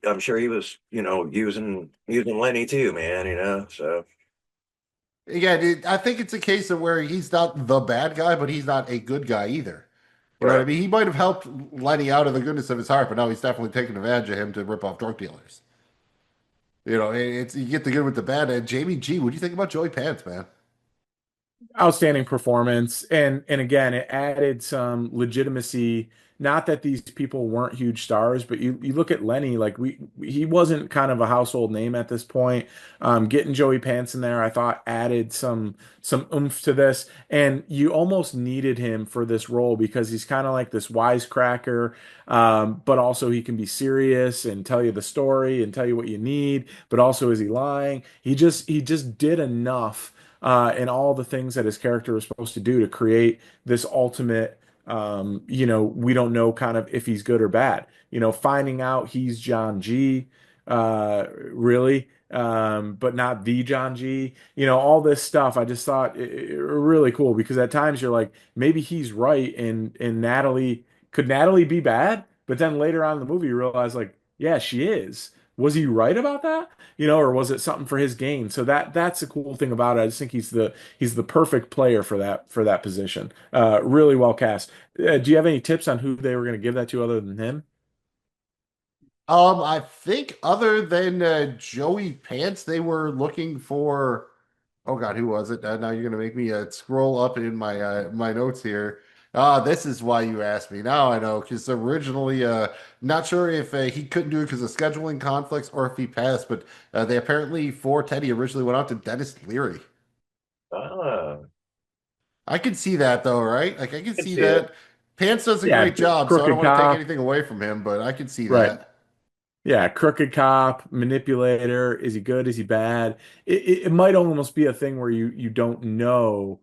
I'm sure he was, using Lenny too, man. So Again, I think it's a case of where he's not the bad guy, but he's not a good guy either. You know what I right. mean? He might have helped Lenny out of the goodness of his heart, but now he's definitely taking advantage of him to rip off drug dealers. It's you get the good with the bad. And Jamie G, what do you think about Joey Pants, man? Outstanding performance, and again it added some legitimacy. Not that these people weren't huge stars, but you look at Lenny, like he wasn't kind of a household name at this point. Getting Joey Pants in there I thought added some oomph to this, and you almost needed him for this role because he's kind of like this wisecracker, but also he can be serious and tell you the story and tell you what you need, but also is he lying? He just did enough and all the things that his character was supposed to do to create this ultimate, we don't know kind of if he's good or bad. Finding out he's John G, really, but not the John G. All this stuff. I just thought really cool because at times you're like, maybe he's right, and Natalie could Natalie be bad? But then later on in the movie, you realize like, yeah, she is. Was he right about that? Or was it something for his gain? So that's the cool thing about it. I just think he's the perfect player for that position. Really well cast. Do you have any tips on who they were going to give that to other than him? I think other than Joey Pants, they were looking for. Oh God, who was it? Now you're gonna make me scroll up in my notes here. This is why you asked me. Now I know because originally, not sure if he couldn't do it because of scheduling conflicts or if he passed, but they apparently for Teddy originally went out to Dennis Leary. I I can see that though, right? Like I can can see see it. that. Pants does a Yeah, great job, so I don't crooked want to take cop. anything away from him, but I can see Right. that. Yeah, crooked cop, manipulator. Is he good? Is he bad? It might almost be a thing where you don't know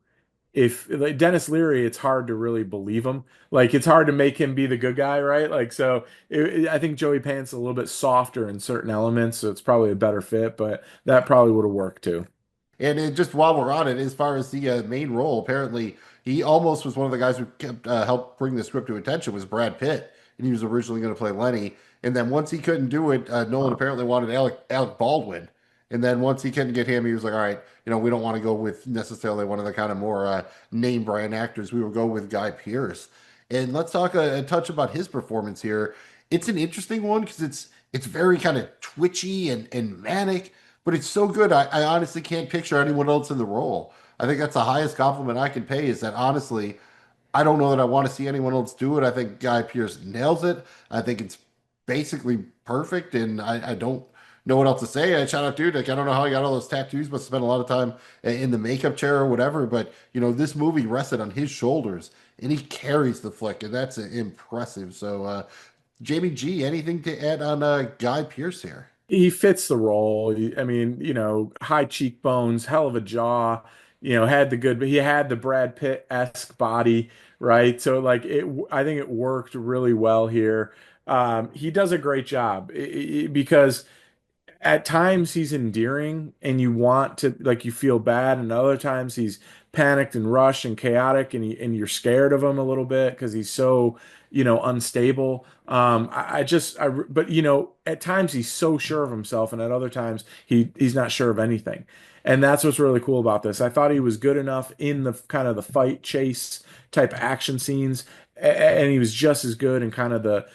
if like Dennis Leary, it's hard to really believe him. Like it's hard to make him be the good guy, right? Like so, I think Joey Pants a little bit softer in certain elements, so it's probably a better fit. But that probably would have worked too. And just while we're on it, as far as the main role, apparently he almost was one of the guys who kept helped bring the script to attention was Brad Pitt, and he was originally going to play Lenny. And then once he couldn't do it, Nolan Huh. apparently wanted Alec Baldwin. And then once he couldn't get him, he was like, "All right, we don't want to go with necessarily one of the kind of more name brand actors. We will go with Guy Pearce." And let's talk a touch about his performance here. It's an interesting one because it's very kind of twitchy and manic, but it's so good. I honestly can't picture anyone else in the role. I think that's the highest compliment I can pay is that honestly, I don't know that I want to see anyone else do it. I think Guy Pearce nails it. I think it's basically perfect, and I don't know what else to say. I shout out, dude. Like I don't know how he got all those tattoos. Must have spent a lot of time in the makeup chair or whatever. But this movie rested on his shoulders, and he carries the flick, and that's impressive. So, Jamie G, anything to add on Guy Pearce here? He fits the role. I mean, high cheekbones, hell of a jaw, had the good, but he had the Brad Pitt-esque body, right? So like I think it worked really well here. He does a great job because at times he's endearing and you want to like you feel bad, and other times he's panicked and rushed and chaotic, and you're scared of him a little bit because he's so unstable. But at times he's so sure of himself, and at other times he's not sure of anything. And that's what's really cool about this. I thought he was good enough in the kind of the fight chase type action scenes, and he was just as good in kind of the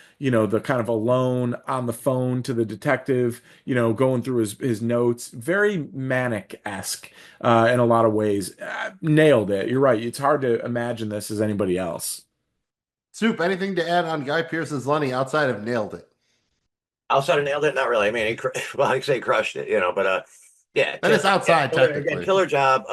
kind of alone on the phone to the detective, going through his notes. Very manic-esque in a lot of ways. Nailed it. You're right. It's hard to imagine this as anybody else. Soup, anything to add on Guy Pearce's Lenny outside of nailed it? Outside of nailed it, not really. I mean, well, I say crushed it, but yeah, That is outside, again, technically. killer job.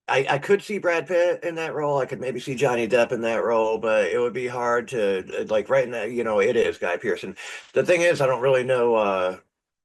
I could see Brad Pitt in that role. I could maybe see Johnny Depp in that role, but it would be hard to like right now. It is Guy Pearce. And the thing is, I don't really know.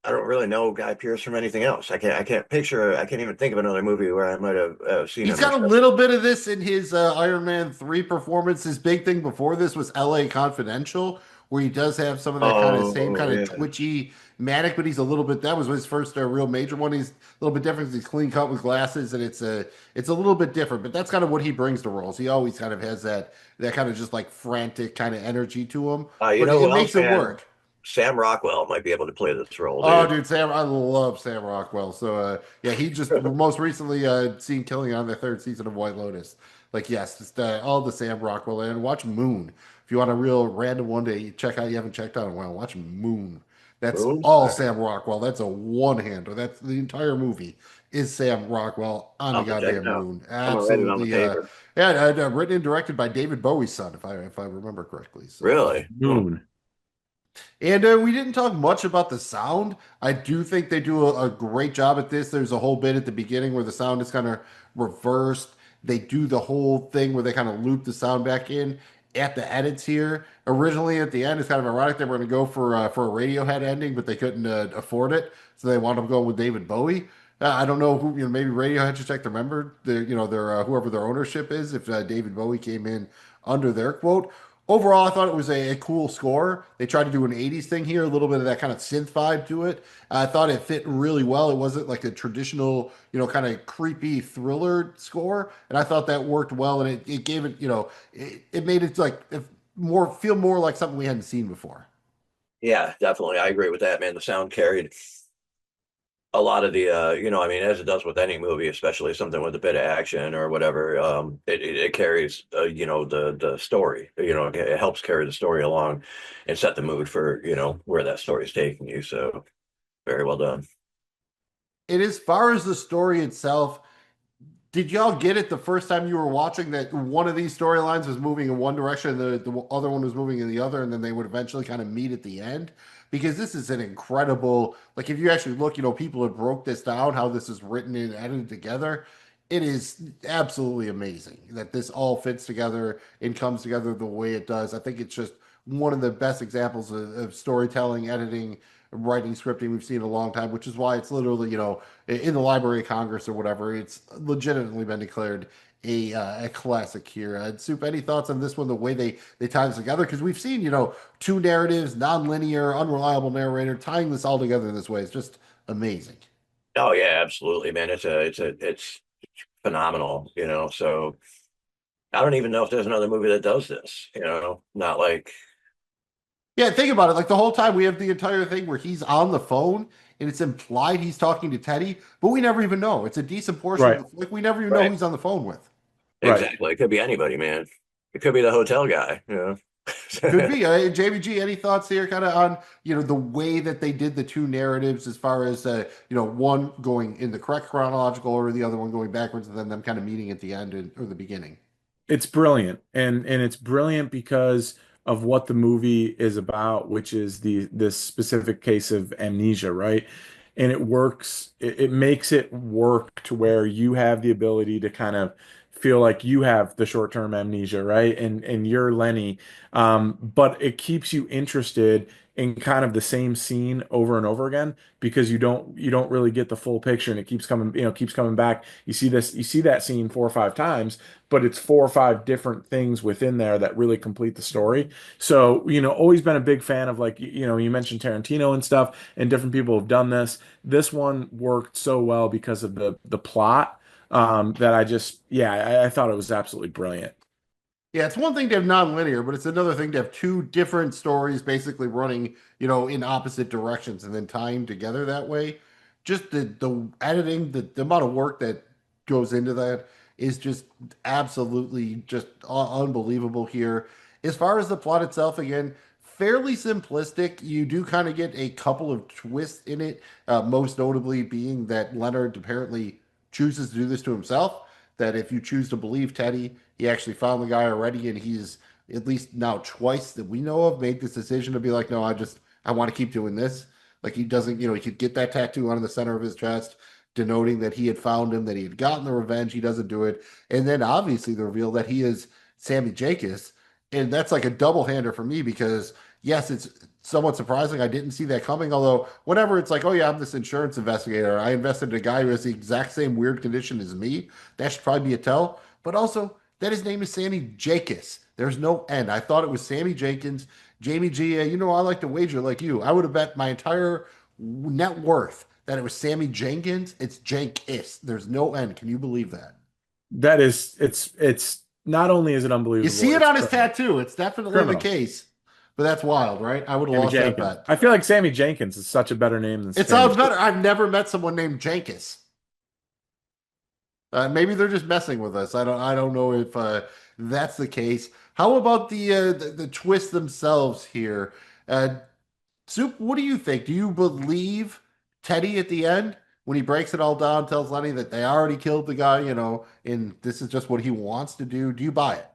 I don't really know Guy Pearce from anything else. I can't picture. I can't even think of another movie where I might have seen He's him. got a little bit of this in his Iron Man 3 performance. His big thing before this was LA Confidential, where he does have some of that kind of same Oh kind of yeah. twitchy manic, but he's a little bit, that was his first real major one. He's a little bit different. He's clean cut with glasses, and it's a little bit different, but that's kind of what he brings to roles. He always kind of has that kind of just like frantic kind of energy to him, You but know it who else, makes it man? work. Sam Rockwell might be able to play this role, Oh, dude. dude, I love Sam Rockwell. So, yeah, he just most recently seen Killing on the third season of White Lotus. Like, yes, just all the Sam Rockwell and watch Moon. If you want a real random one to check out, you haven't checked out in a while, watch Moon. That's Boom. all All right. Sam Rockwell. That's a one-hander. That's the entire movie is Sam Rockwell on the I'll have to check goddamn it out. moon. I'm gonna write it on the Absolutely. paper. Yeah, written and directed by David Bowie's son, if I remember correctly. So, Really? Hmm. Moon. and we didn't talk much about the sound. I do think they do a great job at this. There's a whole bit at the beginning where the sound is kind of reversed. They do the whole thing where they kind of loop the sound back in at the edits here. Originally, at the end, it's kind of ironic they were going to go for a Radiohead ending, but they couldn't afford it, so they wound up going with David Bowie. I don't know who, maybe Radiohead should check their member, their whoever their ownership is, if David Bowie came in under their quote. Overall, I thought it was a cool score. They tried to do an 80s thing here, a little bit of that kind of synth vibe to it. I thought it fit really well. It wasn't like a traditional, kind of creepy thriller score. And I thought that worked well. And it gave it, it made it like feel more like something we hadn't seen before. Yeah, definitely. I agree with that, man. The sound carried a lot of the I mean, as it does with any movie, especially something with a bit of action or whatever. It carries the story. It helps carry the story along and set the mood for where that story is taking you. So very well done. And as far as the story itself, did y'all get it the first time you were watching that one of these storylines was moving in one direction and the other one was moving in the other, and then they would eventually kind of meet at the end? Because this is an incredible, like if you actually look, people have broke this down, how this is written and edited together. It is absolutely amazing that this all fits together and comes together the way it does. I think it's just one of the best examples of storytelling, editing, writing, scripting we've seen in a long time, which is why it's literally, in the Library of Congress or whatever, it's legitimately been declared a classic here. Soup, any thoughts on this one? The way they tie this together, because we've seen two narratives, non-linear, unreliable narrator tying this all together in this way is just amazing. Oh yeah, absolutely, man. It's phenomenal. So I don't even know if there's another movie that does this. Not like Yeah, think about it. Like the whole time we have the entire thing where he's on the phone and it's implied he's talking to Teddy, but we never even know. It's a decent portion of Right. the flick. We never even know who right. he's on the phone with. Right. Exactly. It could be anybody, man. It could be the hotel guy. Could be. Jamie G, any thoughts here kind of on, the way that they did the two narratives as far as, one going in the correct chronological order, the other one going backwards, and then them kind of meeting at the end or the beginning? It's brilliant, and it's brilliant because of what the movie is about, which is the this specific case of amnesia, right? And it works. It makes it work to where you have the ability to kind of feel like you have the short-term amnesia, right? And you're Lenny, but it keeps you interested in kind of the same scene over and over again because you don't really get the full picture, and it keeps coming, keeps coming back. You see that scene 4 or 5 times, but it's 4 or 5 different things within there that really complete the story. So, always been a big fan of, like, you mentioned Tarantino and stuff, and different people have done this. This one worked so well because of the plot, that I thought it was absolutely brilliant. Yeah, it's one thing to have non-linear, but it's another thing to have two different stories basically running, in opposite directions and then tying together that way. Just the editing, the amount of work that goes into that is just absolutely just unbelievable here. As far as the plot itself, again, fairly simplistic. You do kind of get a couple of twists in it, most notably being that Leonard apparently chooses to do this to himself. That if you choose to believe Teddy, he actually found the guy already, and he's at least now twice that we know of made this decision to be like, no, I want to keep doing this. Like he doesn't, he could get that tattoo on the center of his chest, denoting that he had found him, that he had gotten the revenge. He doesn't do it, and then obviously the reveal that he is Sammy Jacobs, and that's like a double hander for me because yes, it's somewhat surprising. I didn't see that coming. Although whenever it's like, oh yeah, I'm this insurance investigator, I invested in a guy who has the exact same weird condition as me. That should probably be a tell. But also that his name is Sammy Jacobs. There's no end. I thought it was Sammy Jenkins. Jamie G, I like to wager like you. I would have bet my entire net worth that it was Sammy Jenkins. It's Jenkins. There's no end. Can you believe that? That is, it's not only is it You unbelievable, see it it's on his criminal. tattoo. It's definitely the Criminal. case. But that's wild, right? I would have Sammy lost that Jenkins. bet. I feel like Sammy Jenkins is such a better name than It Sammy sounds J. better. I've never met someone named Jenkins. Maybe they're just messing with us. I don't know if that's the case. How about the twists themselves here? Uh, Soup, what do you think? Do you believe Teddy at the end when he breaks it all down, tells Lenny that they already killed the guy, and this is just what he wants to do? Do you buy it?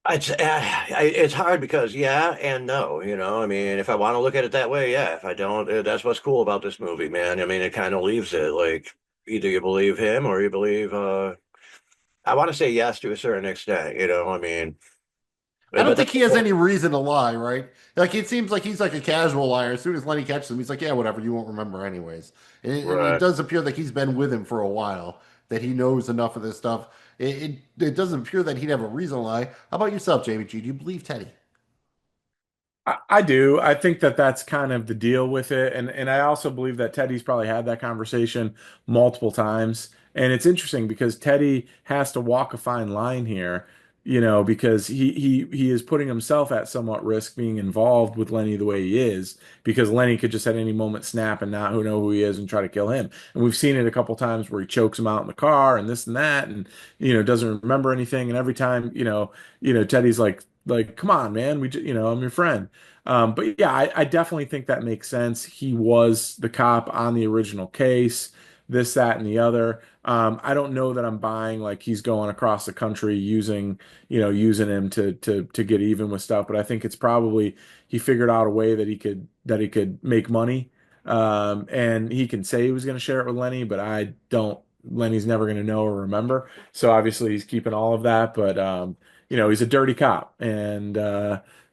It's hard because yeah and no, I mean, if I want to look at it that way, yeah. If I don't, that's what's cool about this movie, man. I mean, it kind of leaves it like either you believe him or you believe. I want to say yes to a certain extent, I mean, I don't but think that's he has any reason to lie, right? Like it seems like he's like a casual liar. As soon as Lenny catches him, he's like, "Yeah, whatever. You won't remember anyways." And it right. does appear that he's been with him for a while, that he knows enough of this stuff. It doesn't appear that he'd have a reason to lie. How about yourself, Jamie G? Do you believe Teddy? I do. I think that that's kind of the deal with it, and I also believe that Teddy's probably had that conversation multiple times. And it's interesting because Teddy has to walk a fine line here, because he is putting himself at somewhat risk being involved with Lenny the way he is, because Lenny could just at any moment snap and not who know who he is and try to kill him. And we've seen it a couple times where he chokes him out in the car and this and that, and doesn't remember anything. And every time, Teddy's like, come on, man, I'm your friend. But yeah, I definitely think that makes sense. He was the cop on the original case, this, that, and the other. I don't know that I'm buying like he's going across the country using him to get even with stuff, but I think it's probably he figured out a way that he could make money. And he can say he was going to share it with Lenny, but I don't. Lenny's never going to know or remember. So obviously he's keeping all of that, but he's a dirty cop, and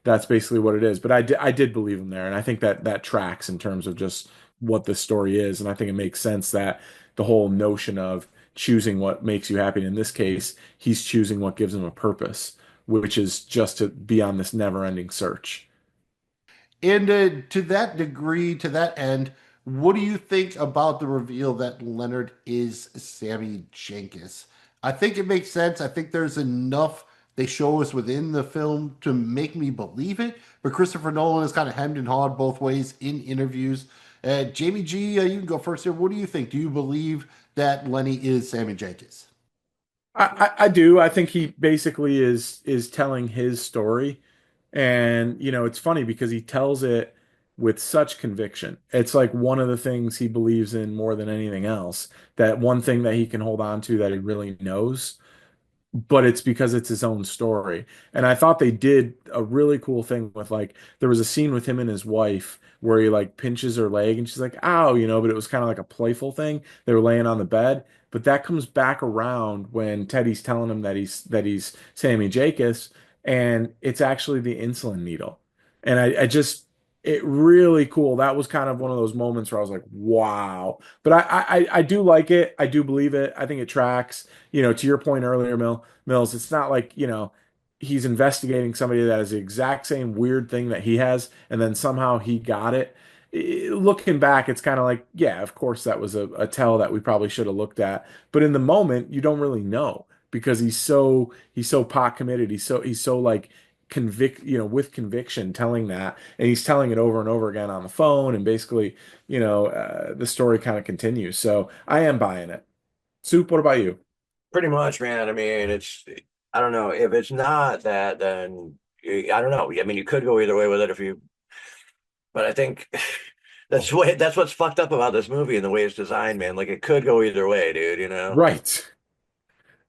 that's basically what it is. But I did believe him there, and I think that that tracks in terms of just what the story is, and I think it makes sense that the whole notion of choosing what makes you happy. In this case, he's choosing what gives him a purpose, which is just to be on this never-ending search. And to that degree, to that end, what do you think about the reveal that Leonard is Sammy Jenkins? I think it makes sense. I think there's enough they show us within the film to make me believe it. But Christopher Nolan is kind of hemmed and hawed both ways in interviews. Jamie G, you can go first here. What do you think? Do you believe that Lenny is Sammy Jenkins? I do. I think he basically is telling his story. And, it's funny because he tells it with such conviction. It's like one of the things he believes in more than anything else. That one thing that he can hold on to that he really knows, but it's because it's his own story. And I thought they did a really cool thing with, like, there was a scene with him and his wife where he like pinches her leg and she's like, ow, but it was kind of like a playful thing. They were laying on the bed, but that comes back around when Teddy's telling him that he's Sammy Jacobs, and it's actually the insulin needle. And I just it really cool. That was kind of one of those moments where I was like, wow. But I do like it. I do believe it. I think it tracks. To your point earlier, Mills, it's not like, he's investigating somebody that has the exact same weird thing that he has, and then somehow he got it. Looking back, it's kind of like, yeah, of course that was a tell that we probably should have looked at. But in the moment, you don't really know because he's so pot committed. He's so like with conviction telling that, and he's telling it over and over again on the phone, and basically, the story kind of continues. So I am buying it. Soup, what about you? Pretty much, man. I mean, I don't know. If it's not that, then I don't know. I mean, you could go either way with it but I think that's what's fucked up about this movie and the way it's designed, man. Like it could go either way, dude, you know? Right.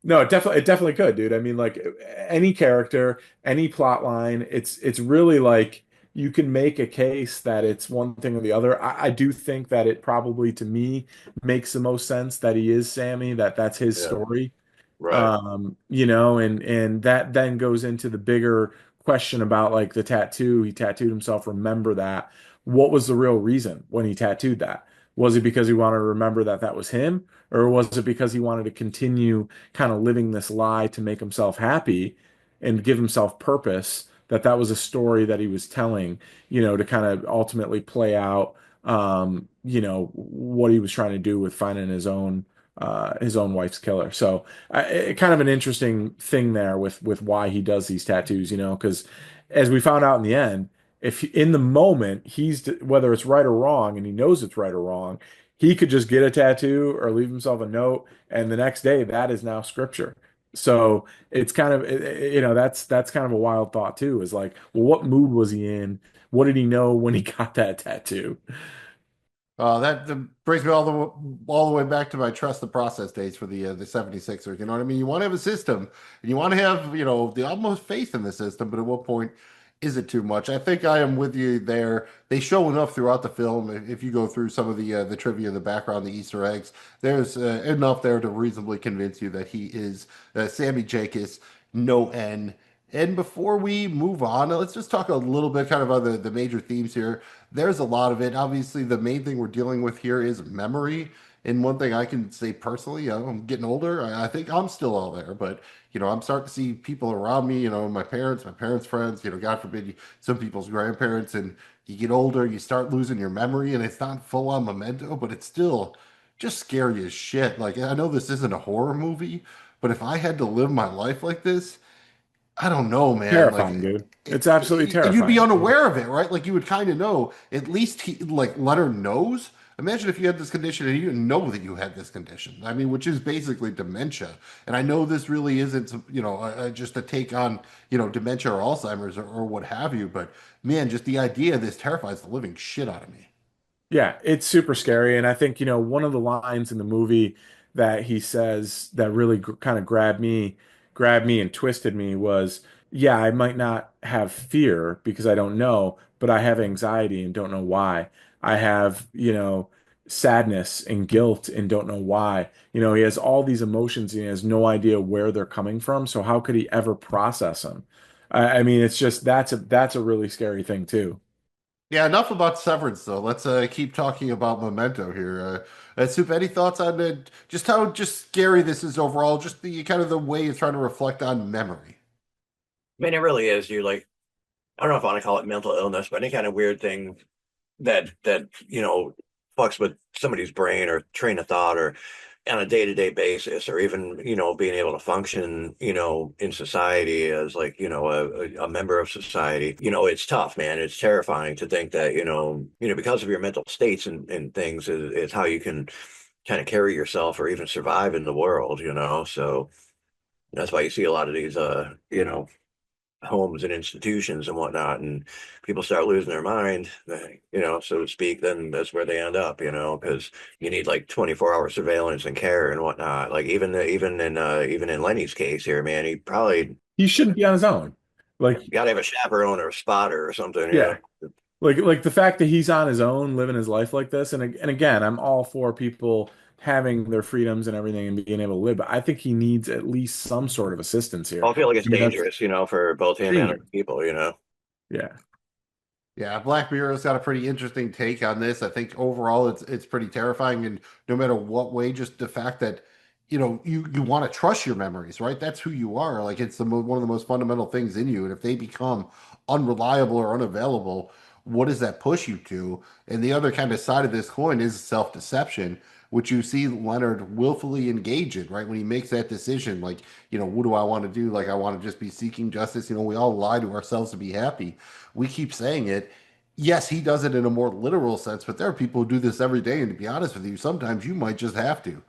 No, it definitely could, dude. I mean, like any character, any plot line, it's really like you can make a case that it's one thing or the other. I do think that it probably to me makes the most sense that he is Sammy, that's his Yeah, story. right. And that then goes into the bigger question about like the tattoo. He tattooed himself. Remember that. What was the real reason when he tattooed that? Was it because he wanted to remember that that was him, or was it because he wanted to continue kind of living this lie to make himself happy and give himself purpose? That was a story that he was telling, to kind of ultimately play out, what he was trying to do with finding his own wife's killer. So kind of an interesting thing there with why he does these tattoos, because as we found out in the end, if in the moment whether it's right or wrong, and he knows it's right or wrong, he could just get a tattoo or leave himself a note, and the next day that is now scripture. So it's kind of that's kind of a wild thought too. Is like, well, what mood was he in? What did he know when he got that tattoo? That brings me all the way back to my trust the process days for the 76ers. You know what I mean? You want to have a system, and you want to have the utmost faith in the system, but at what point is it too much? I think I am with you there. They show enough throughout the film. If you go through some of the trivia, the background, the Easter eggs, there's enough there to reasonably convince you that he is Sammy Jacobs, no N. And before we move on, let's just talk a little bit kind of on the major themes here. There's a lot of it. Obviously, the main thing we're dealing with here is memory. And one thing I can say personally, I'm getting older. I think I'm still all there, but I'm starting to see people around me, my parents' friends, God forbid, some people's grandparents, and you get older, you start losing your memory, and it's not full on memento, but it's still just scary as shit. Like, I know this isn't a horror movie, but if I had to live my life like this, I don't know, man. Like, Terrifying, dude. It's absolutely and you'd be terrifying. unaware of it, right? Like, you would kind of know. At least he, like, Leonard knows. Imagine if you had this condition and you didn't know that you had this condition. I mean, which is basically dementia. And I know this really isn't, just a take on, dementia or Alzheimer's or what have you. But man, just the idea of this terrifies the living shit out of me. Yeah, it's super scary. And I think, one of the lines in the movie that he says that really kind of grabbed me and twisted me was, yeah, I might not have fear because I don't know, but I have anxiety and don't know why. I have, sadness and guilt and don't know why. He has all these emotions and he has no idea where they're coming from. So how could he ever process them? I mean, it's just that's a really scary thing too. Yeah, enough about Severance, though. Let's keep talking about Memento here. Soup, any thoughts on just how just scary this is overall? Just the kind of the way it's trying to reflect on memory. I mean, it really is, dude. Like, I don't know if I want to call it mental illness, but any kind of weird thing that fucks with somebody's brain or train of thought or on a day-to-day basis, or even being able to function in society as like a member of society. It's tough, man. It's terrifying to think that because of your mental states and things is how you can kind of carry yourself or even survive in the world. So That's why you see a lot of these, homes and institutions and whatnot, and people start losing their mind, so to speak. Then that's where they end up, because you need like 24-hour surveillance and care and whatnot. Like even in Lenny's case here, man, he probably He shouldn't be on his own. Like, got to have a chaperone or a spotter or something, yeah. Like the fact that he's on his own, living his life like this, and again, I'm all for people having their freedoms and everything and being able to live, but I think he needs at least some sort of assistance here. I feel like it's I mean, that's dangerous, for both him and extremely, other people. yeah. Yeah, Black Mirror's got a pretty interesting take on this. I think overall it's pretty terrifying, and no matter what way, just the fact that you want to trust your memories, right? That's who you are. Like it's one of the most fundamental things in you, and if they become unreliable or unavailable, what does that push you to? And the other kind of side of this coin is self-deception, which you see Leonard willfully engage in, right? When he makes that decision, like, what do I want to do? Like, I want to just be seeking justice. We all lie to ourselves to be happy. We keep saying it. Yes, he does it in a more literal sense, but there are people who do this every day. And to be honest with you, sometimes you might just have to.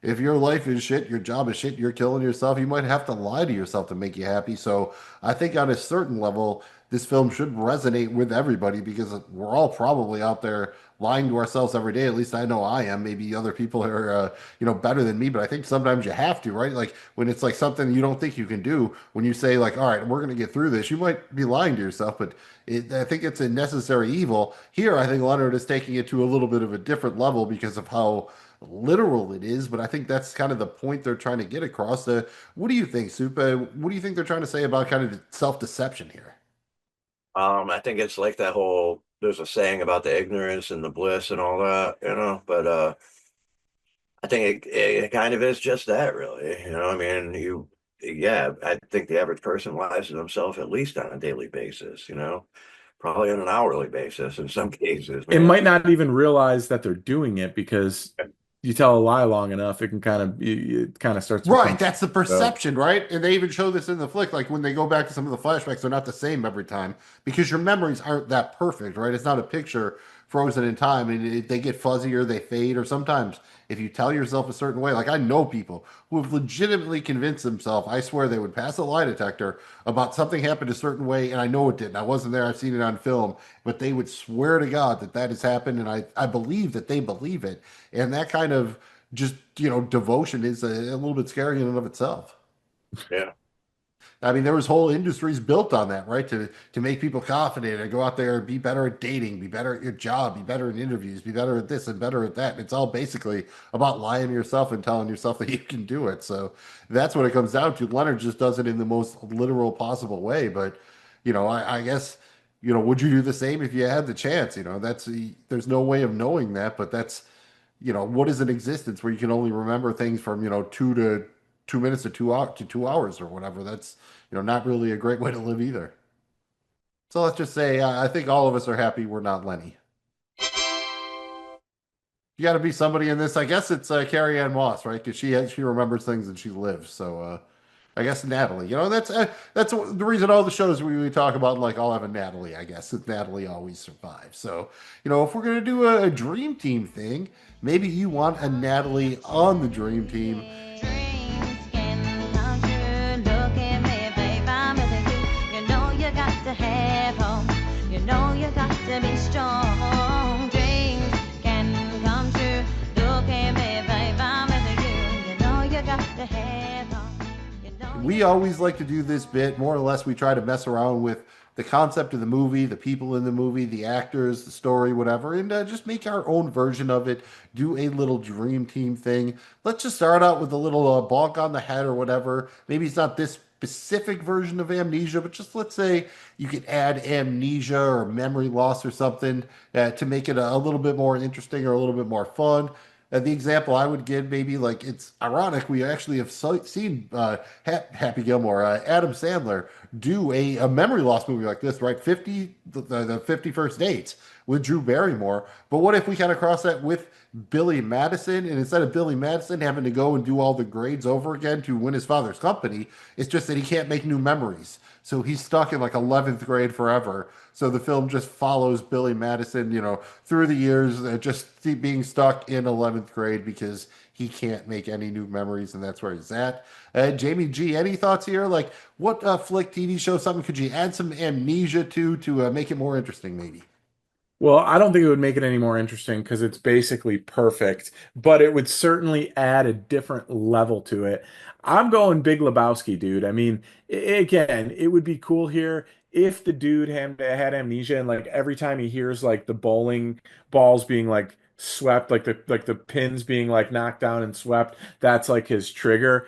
If your life is shit, your job is shit, you're killing yourself, you might have to lie to yourself to make you happy. So I think on a certain level, this film should resonate with everybody because we're all probably out there lying to ourselves every day. At least I know I am. Maybe other people are, better than me, but I think sometimes you have to, right? Like when it's like something you don't think you can do, when you say like, all right, we're going to get through this, you might be lying to yourself, but I think it's a necessary evil. Here, I think Leonard is taking it to a little bit of a different level because of how literal it is, but I think that's kind of the point they're trying to get across. What do you think, Supa? What do you think they're trying to say about kind of self-deception here? I think it's like that whole there's a saying about the ignorance and the bliss and all that, but I think it kind of is just that, really. I mean, yeah, I think the average person lies to themselves at least on a daily basis, probably on an hourly basis in some cases, It man. might not even realize that they're doing it because you tell a lie long enough, it can kind of it kind of starts to Right, become that's the so. perception, right? And they even show this in the flick. Like when they go back to some of the flashbacks, they're not the same every time because your memories aren't that perfect, right? It's not a picture frozen in time, and they get fuzzier, they fade, or sometimes if you tell yourself a certain way, like I know people who have legitimately convinced themselves, I swear they would pass a lie detector about something happened a certain way, and I know it didn't. I wasn't there, I've seen it on film, but they would swear to God that that has happened, and I believe that they believe it. And that kind of just devotion is a little bit scary in and of itself. Yeah. I mean, there was whole industries built on that, right? To make people confident and go out there and be better at dating, be better at your job, be better in interviews, be better at this and better at that. It's all basically about lying to yourself and telling yourself that you can do it. So that's what it comes down to. Leonard just does it in the most literal possible way. But I guess would you do the same if you had the chance? There's no way of knowing that, but that's what is an existence where you can only remember things from, 2 minutes to 2 hours or whatever. That's, not really a great way to live either. So let's just say I think all of us are happy we're not Lenny. You got to be somebody in this. I guess it's Carrie Ann Moss, right? Because she remembers things and she lives. So I guess Natalie. That's the reason all the shows we talk about like all have a Natalie. I guess that Natalie always survives. So if we're gonna do a dream team thing, maybe you want a Natalie on the dream team. Dreams can come true. Look at me, babe, I'm with you. You know you got to have hope. You know you got to be strong. Dreams can come true. Look at me, babe, I'm with you. You know you got to have hope. You know you We always like to do this bit. More or less, we try to mess around with the concept of the movie, the people in the movie, the actors, the story, whatever, and just make our own version of it. Do a little dream team thing. Let's just start out with a little bonk on the head or whatever. Maybe it's not this specific version of amnesia, but just let's say you could add amnesia or memory loss or something to make it a little bit more interesting or a little bit more fun. The example I would give, maybe like it's ironic, we actually have seen Happy Gilmore, Adam Sandler, do a memory loss movie like this, right? 50, the 50 First Dates with Drew Barrymore. But what if we kind of cross that with Billy Madison, and instead of Billy Madison having to go and do all the grades over again to win his father's company, it's just that he can't make new memories. So he's stuck in like 11th grade forever. So the film just follows Billy Madison, through the years, just being stuck in 11th grade because he can't make any new memories, and that's where he's at. Jamie G, any thoughts here? Like, what flick, TV show, something could you add some amnesia to make it more interesting, maybe? Well, I don't think it would make it any more interesting because it's basically perfect, but it would certainly add a different level to it. I'm going Big Lebowski, dude. I mean, again, it would be cool here if the dude had amnesia and like every time he hears like the bowling balls being like swept, like the pins being like knocked down and swept, that's like his trigger.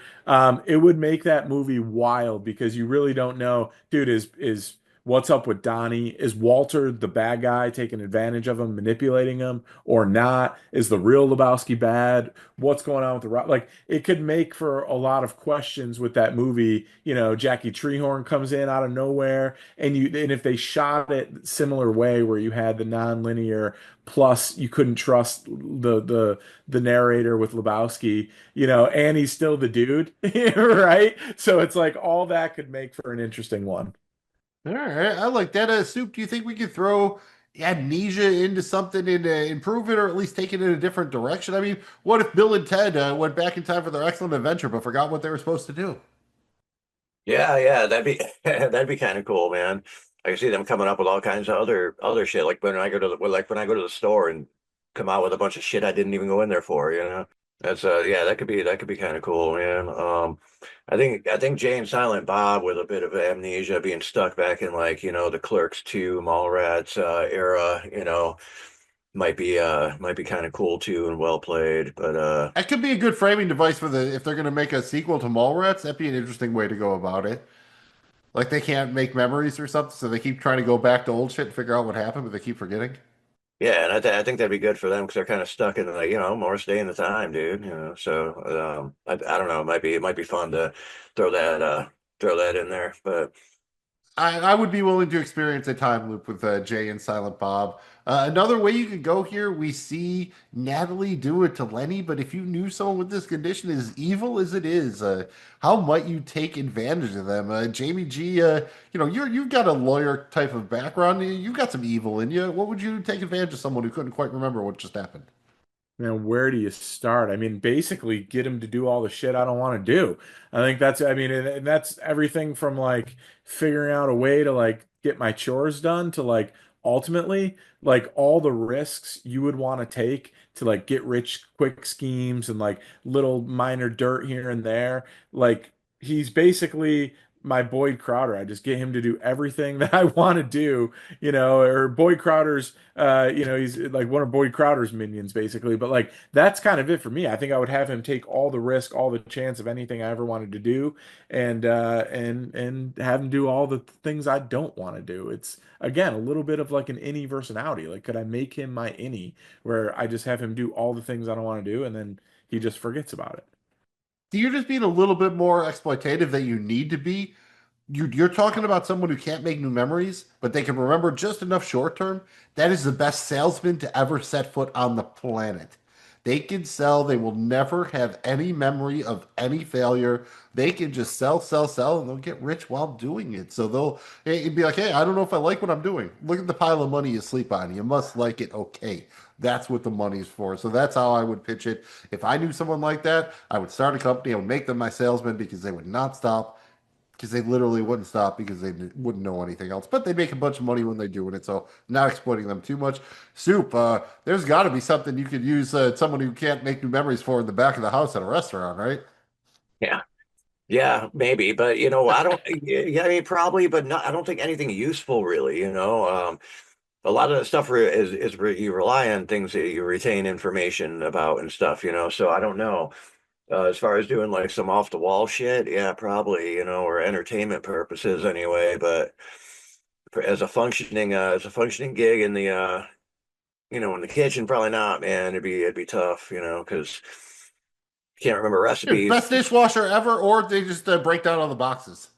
It would make that movie wild because you really don't know, dude, is what's up with Donnie? Is Walter the bad guy taking advantage of him, manipulating him, or not? Is the real Lebowski bad? What's going on with like it could make for a lot of questions with that movie. You know, Jackie Treehorn comes in out of nowhere, and if they shot it similar way where you had the non-linear plus you couldn't trust the narrator with Lebowski, you know, and he's still the dude, right? So it's like all that could make for an interesting one. All right, I like that. Soup, do you think we could throw amnesia into something and improve it, or at least take it in a different direction? I mean, what if Bill and Ted went back in time for their excellent adventure, but forgot what they were supposed to do? Yeah, yeah, that'd be that'd be kind of cool, man. I can see them coming up with all kinds of other shit. Like when I go to when I go to the store and come out with a bunch of shit I didn't even go in there for, you know. That's yeah, that could be kind of cool, man. I think Jay and Silent Bob with a bit of amnesia, being stuck back in like, you know, the Clerks 2, Mallrats era, you know, might be kind of cool too and well played. But That could be a good framing device for the if they're going to make a sequel to Mallrats. That'd be an interesting way to go about it. Like they can't make memories or something, so they keep trying to go back to old shit and figure out what happened, but they keep forgetting. yeah, and I think that'd be good for them because they're kind of stuck in like, you know, Morris Day in the time, dude. You know, so I don't know, it might be fun to throw that throw that in there. But I would be willing to experience a time loop with Jay and Silent Bob. Another way you could go here, we see Natalie do it to Lenny, but if you knew someone with this condition as evil as it is, how might you take advantage of them? Jamie G, you know, you've got a lawyer type of background. You've got some evil in you. What would you take advantage of someone who couldn't quite remember what just happened? Where do you start? I mean, basically get him to do all the shit I don't want to do. I think that's, I mean, and that's everything from like figuring out a way to like get my chores done to like ultimately like all the risks you would want to take to like get rich quick schemes and like little minor dirt here and there. Like he's basically my Boyd Crowder. I just get him to do everything that I want to do, you know, or Boyd Crowder's you know, he's like one of Boyd Crowder's minions, basically. But like that's kind of it for me. I think I would have him take all the risk, all the chance of anything I ever wanted to do, and have him do all the things I don't want to do. It's again a little bit of like an innie versus an outie. Like, could I make him my innie, where I just have him do all the things I don't want to do, and then he just forgets about it. You're just being a little bit more exploitative than you need to be. You're talking about someone who can't make new memories, but they can remember just enough short term. That is the best salesman to ever set foot on the planet. They can sell, they will never have any memory of any failure. They can just sell, sell, sell, and they'll get rich while doing it. So it'd be like, hey, I don't know if I like what I'm doing. Look at the pile of money you sleep on. You must like it. Okay. That's what the money's for. So that's how I would pitch it. If I knew someone like that, I would start a company. I would make them my salesman because they would not stop because they literally wouldn't stop because they wouldn't know anything else. But they make a bunch of money when they're doing it, so not exploiting them too much. Soup, there's got to be something you could use someone who can't make new memories for in the back of the house at a restaurant, right? yeah. Yeah, maybe, but you know, I don't. Yeah, I mean, probably, but not. I don't think anything useful, really. You know, a lot of the stuff you rely on things that you retain information about and stuff. You know, so I don't know. As far as doing like some off the wall shit, yeah, probably. You know, or entertainment purposes anyway. But as a functioning gig in the you know, in the kitchen, probably not, man. It'd be tough. You know, because you can't remember Dude, recipes. best dishwasher ever, or they just break down all the boxes.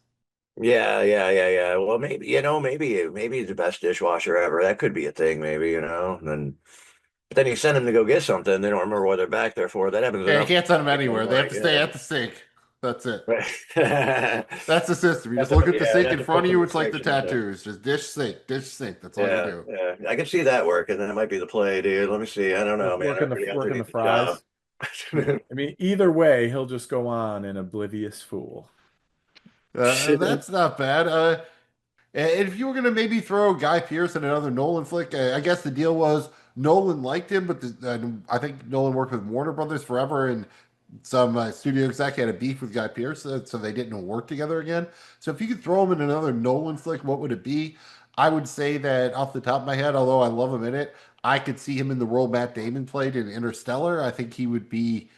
Yeah, yeah, yeah, yeah. Well, maybe, you know, maybe the best dishwasher ever. That could be a thing, maybe, you know. And then, but then you send them to go get something. They don't remember what they're back there for. That happens Yeah, you enough. can't send them People anywhere. They have like, to stay yeah, at the sink. That's it. right. That's the system. You just That's look a, at the yeah, sink that's in to put front of some you. It's like the restrictions there. tattoos. Just dish, sink, dish, sink. That's all you Yeah, do. yeah. I can see that working. That might be the play, dude. Let me see. I don't know, man. Working the Everybody else working the needs a job. fries. I mean, either way, he'll just go on an oblivious fool. That's not bad. And if you were gonna maybe throw Guy Pearce in another Nolan flick, I guess the deal was Nolan liked him, but I think Nolan worked with Warner Brothers forever, and some studio exec had a beef with Guy Pearce, so they didn't work together again. So if you could throw him in another Nolan flick, what would it be? I would say that off the top of my head, although I love him in it, I could see him in the role Matt Damon played in Interstellar. I think he would be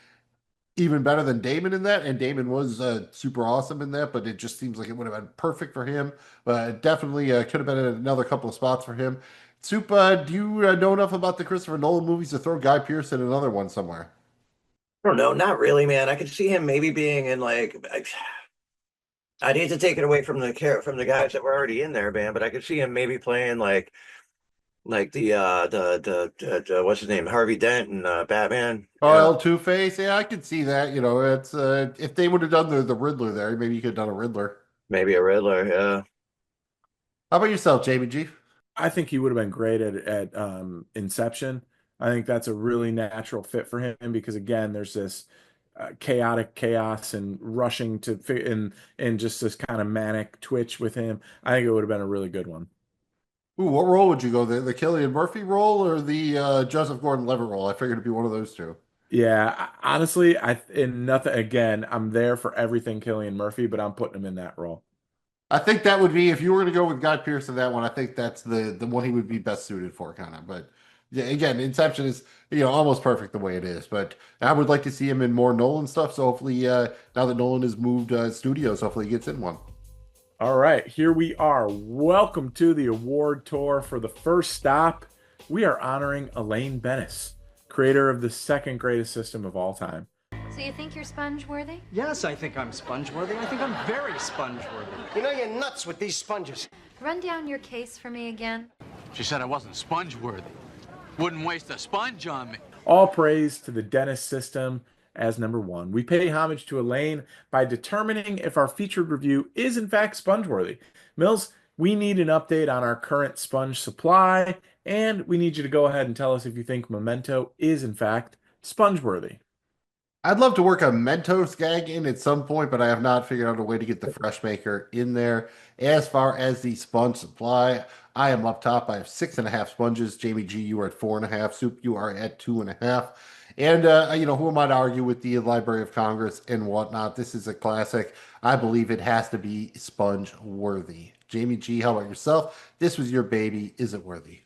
even better than Damon in that, and Damon was super awesome in that. But it just seems like it would have been perfect for him. But it definitely could have been in another couple of spots for him. Soup, do you know enough about the Christopher Nolan movies to throw Guy Pearce in another one somewhere? I don't know, not really, man. I could see him maybe being in like I'd hate to take it away from from the guys that were already in there, man, but I could see him maybe playing like the what's his name, Harvey Dent and Batman. Oh, Yeah, El Two Face, yeah, I could see that. You know, it's if they would have done the Riddler there, maybe you could have done a Riddler. maybe a Riddler. Yeah. How about yourself, Jamie G? I think he would have been great at Inception. I think that's a really natural fit for him because again, there's this chaotic chaos and rushing to and just this kind of manic twitch with him. I think it would have been a really good one. Ooh, what role would you go? The Cillian Murphy role or the Joseph Gordon-Levitt role? I figured it'd be one of those two. Yeah, honestly, I in nothing again, I'm there for everything Killian Murphy, but I'm putting him in that role. I think that would be if you were going to go with Guy Pearce in that one. I think that's the one he would be best suited for, kind of. But yeah, again, Inception is almost perfect the way it is. But I would like to see him in more Nolan stuff. So hopefully, now that Nolan has moved studios, hopefully he gets in one. All right, here we are. Welcome to the award tour. For the first stop, we are honoring Elaine Bennis, creator of the second greatest system of all time. So you think you're sponge worthy? Yes, I think I'm sponge-worthy. I think I'm very sponge-worthy. You know you're nuts with these sponges. Run down your case for me again. She said I wasn't sponge worthy. Wouldn't waste a sponge on me. All praise to the Dennis system as number one. We pay homage to Elaine by determining if our featured review is in fact sponge worthy. Mills, we need an update on our current sponge supply, and we need you to go ahead and tell us if you think Memento is in fact sponge worthy. I'd love to work a Mentos gag in at some point, but I have not figured out a way to get the Fresh Maker in there. As far as the sponge supply, I am up top. I have 6.5 sponges. Jamie G, you are at 4.5. Soup, you are at 2.5. And who am I to argue with the Library of Congress and whatnot? This is a classic. I believe it has to be sponge worthy. Jamie G, how about yourself? This was your baby. Is it worthy?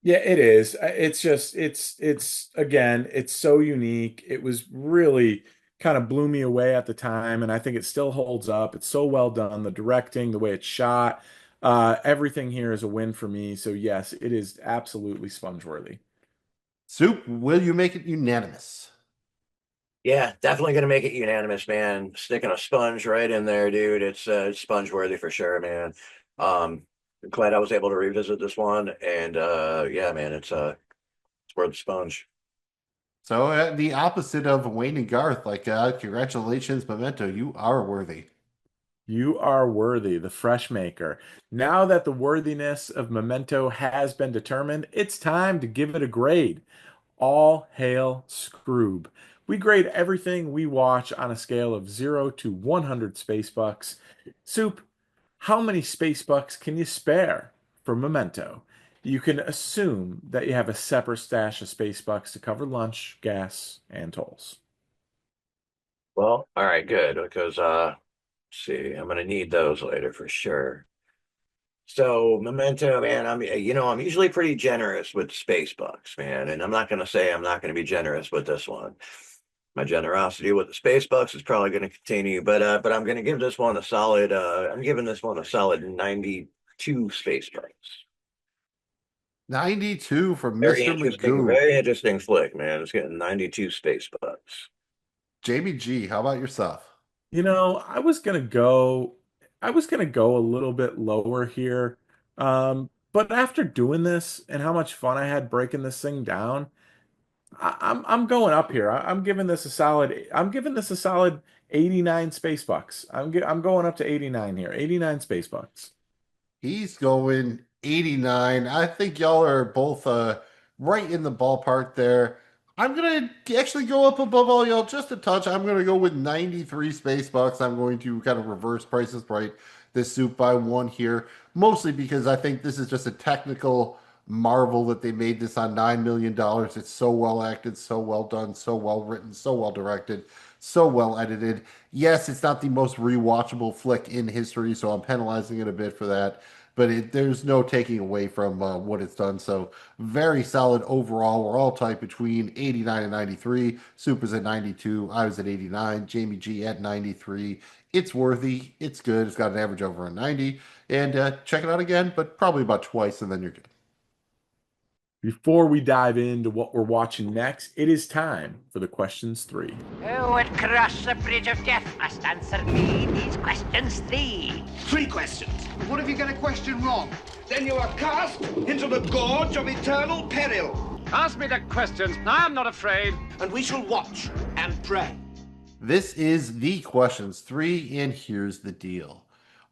Yeah, it is. It's just it's again, it's so unique. It was really kind of blew me away at the time, and I think it still holds up. It's so well done, the directing, the way it's shot, everything here is a win for me. So yes, it is absolutely sponge worthy. Soup, will you make it unanimous? Yeah, definitely gonna make it unanimous, man. Sticking a sponge right in there, dude. It's sponge worthy for sure, man. Um, Glad I was able to revisit this one, and yeah, man, it's worth the sponge. So the opposite of Wayne and Garth, like congratulations, Memento, you are worthy. You are worthy, the fresh maker. Now that the worthiness of Memento has been determined, it's time to give it a grade. All hail Scroob. We grade everything we watch on a scale of 0 to 100 space bucks. Soup, how many space bucks can you spare for Memento? You can assume that you have a separate stash of space bucks to cover lunch, gas, and tolls. Well, all right, good, because see, I'm gonna need those later for sure. So Memento, man, I'm usually pretty generous with space bucks, man, and I'm not gonna say I'm not gonna be generous with this one. My generosity with the space bucks is probably going to continue, but I'm going to give this one a solid. I'm giving this one a solid 92 space bucks. 92 from Mr. Magoo. Very interesting flick, man. It's getting 92 space bucks. Jamie G, how about yourself? You know, I was gonna go a little bit lower here. But after doing this and how much fun I had breaking this thing down, I'm going up here. I'm giving this a solid 89 space bucks. I'm going up to 89 here. 89 space bucks. He's going 89. I think y'all are both right in the ballpark there. I'm gonna actually go up above all y'all just a touch. I'm gonna go with 93 space bucks. I'm going to kind of reverse Price is Right this soup by one here, mostly because I think this is just a technical marvel that they made this on $9 million. It's so well acted, so well done, so well written, so well directed, so well edited. Yes, it's not the most rewatchable flick in history, so I'm penalizing it a bit for that. But there's no taking away from what it's done. So very solid overall. We're all tight between 89 and 93. Super's at 92. I was at 89. Jamie G at 93. It's worthy. It's good. It's got an average over a 90. And check it out again, but probably about twice, and then you're good. Before we dive into what we're watching next, it is time for the questions three. Who would cross the bridge of death must answer me these questions three. Three questions. What if you get a question wrong? Then you are cast into the gorge of eternal peril. Ask me the questions. I am not afraid. And we shall watch and pray. This is the questions three, and here's the deal.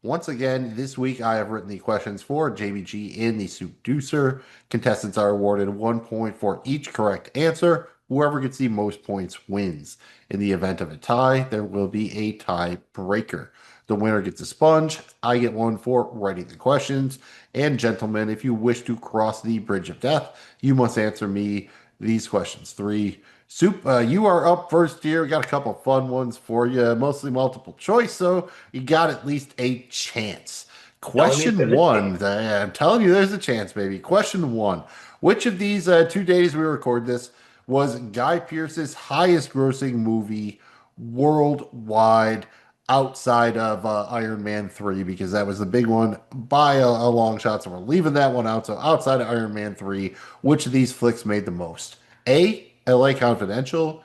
Once again, this week I have written the questions for Jamie G and the Seducer. Contestants are awarded 1 point for each correct answer. Whoever gets the most points wins. In the event of a tie, there will be a tie breaker. The winner gets a sponge. I get one for writing the questions. And gentlemen, if you wish to cross the bridge of death, you must answer me these questions three. Soup, you are up first here. We got a couple fun ones for you, mostly multiple choice, so you got at least a chance. Question one, I'm telling you, there's a chance, baby. Question one, which of these 2 days we record this was Guy Pearce's highest grossing movie worldwide outside of Iron Man 3? Because that was the big one by a long shot, so we're leaving that one out. So outside of Iron Man 3, which of these flicks made the most? A, LA Confidential.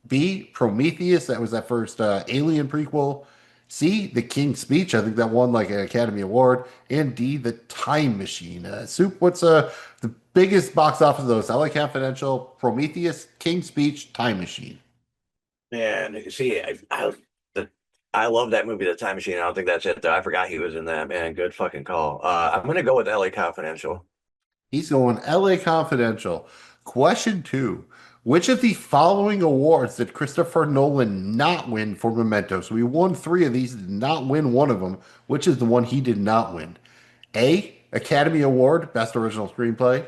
B, Prometheus. That was that first Alien prequel. C, The King's Speech. I think that won like an Academy Award. And D, The Time Machine. Soup, what's the biggest box office of those? LA Confidential, Prometheus, King's Speech, Time Machine. Man, see, I love that movie, The Time Machine. I don't think that's it, though. I forgot he was in that, man. Good fucking call. I'm going to go with LA Confidential. He's going LA Confidential. Question two. Which of the following awards did Christopher Nolan not win for Memento? So he won 3 of these, did not win one of them. Which is the one he did not win? A, Academy Award, Best Original Screenplay.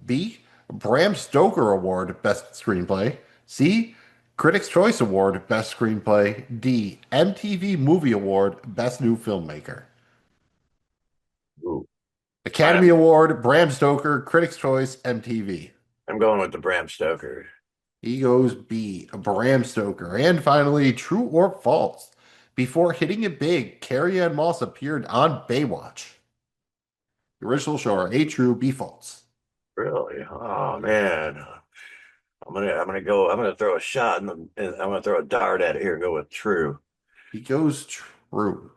B, Bram Stoker Award, Best Screenplay. C, Critics' Choice Award, Best Screenplay. D, MTV Movie Award, Best New Filmmaker. Ooh. Academy Award, Bram Stoker, Critics' Choice, MTV. I'm going with the Bram Stoker. He goes B, Bram Stoker. And finally, true or false? Before hitting it big, Carrie-Anne Moss appeared on Baywatch. The original show, A, true, B, false. Really? Oh man. I'm gonna throw a shot and I'm gonna throw a dart at it here and go with true. He goes true.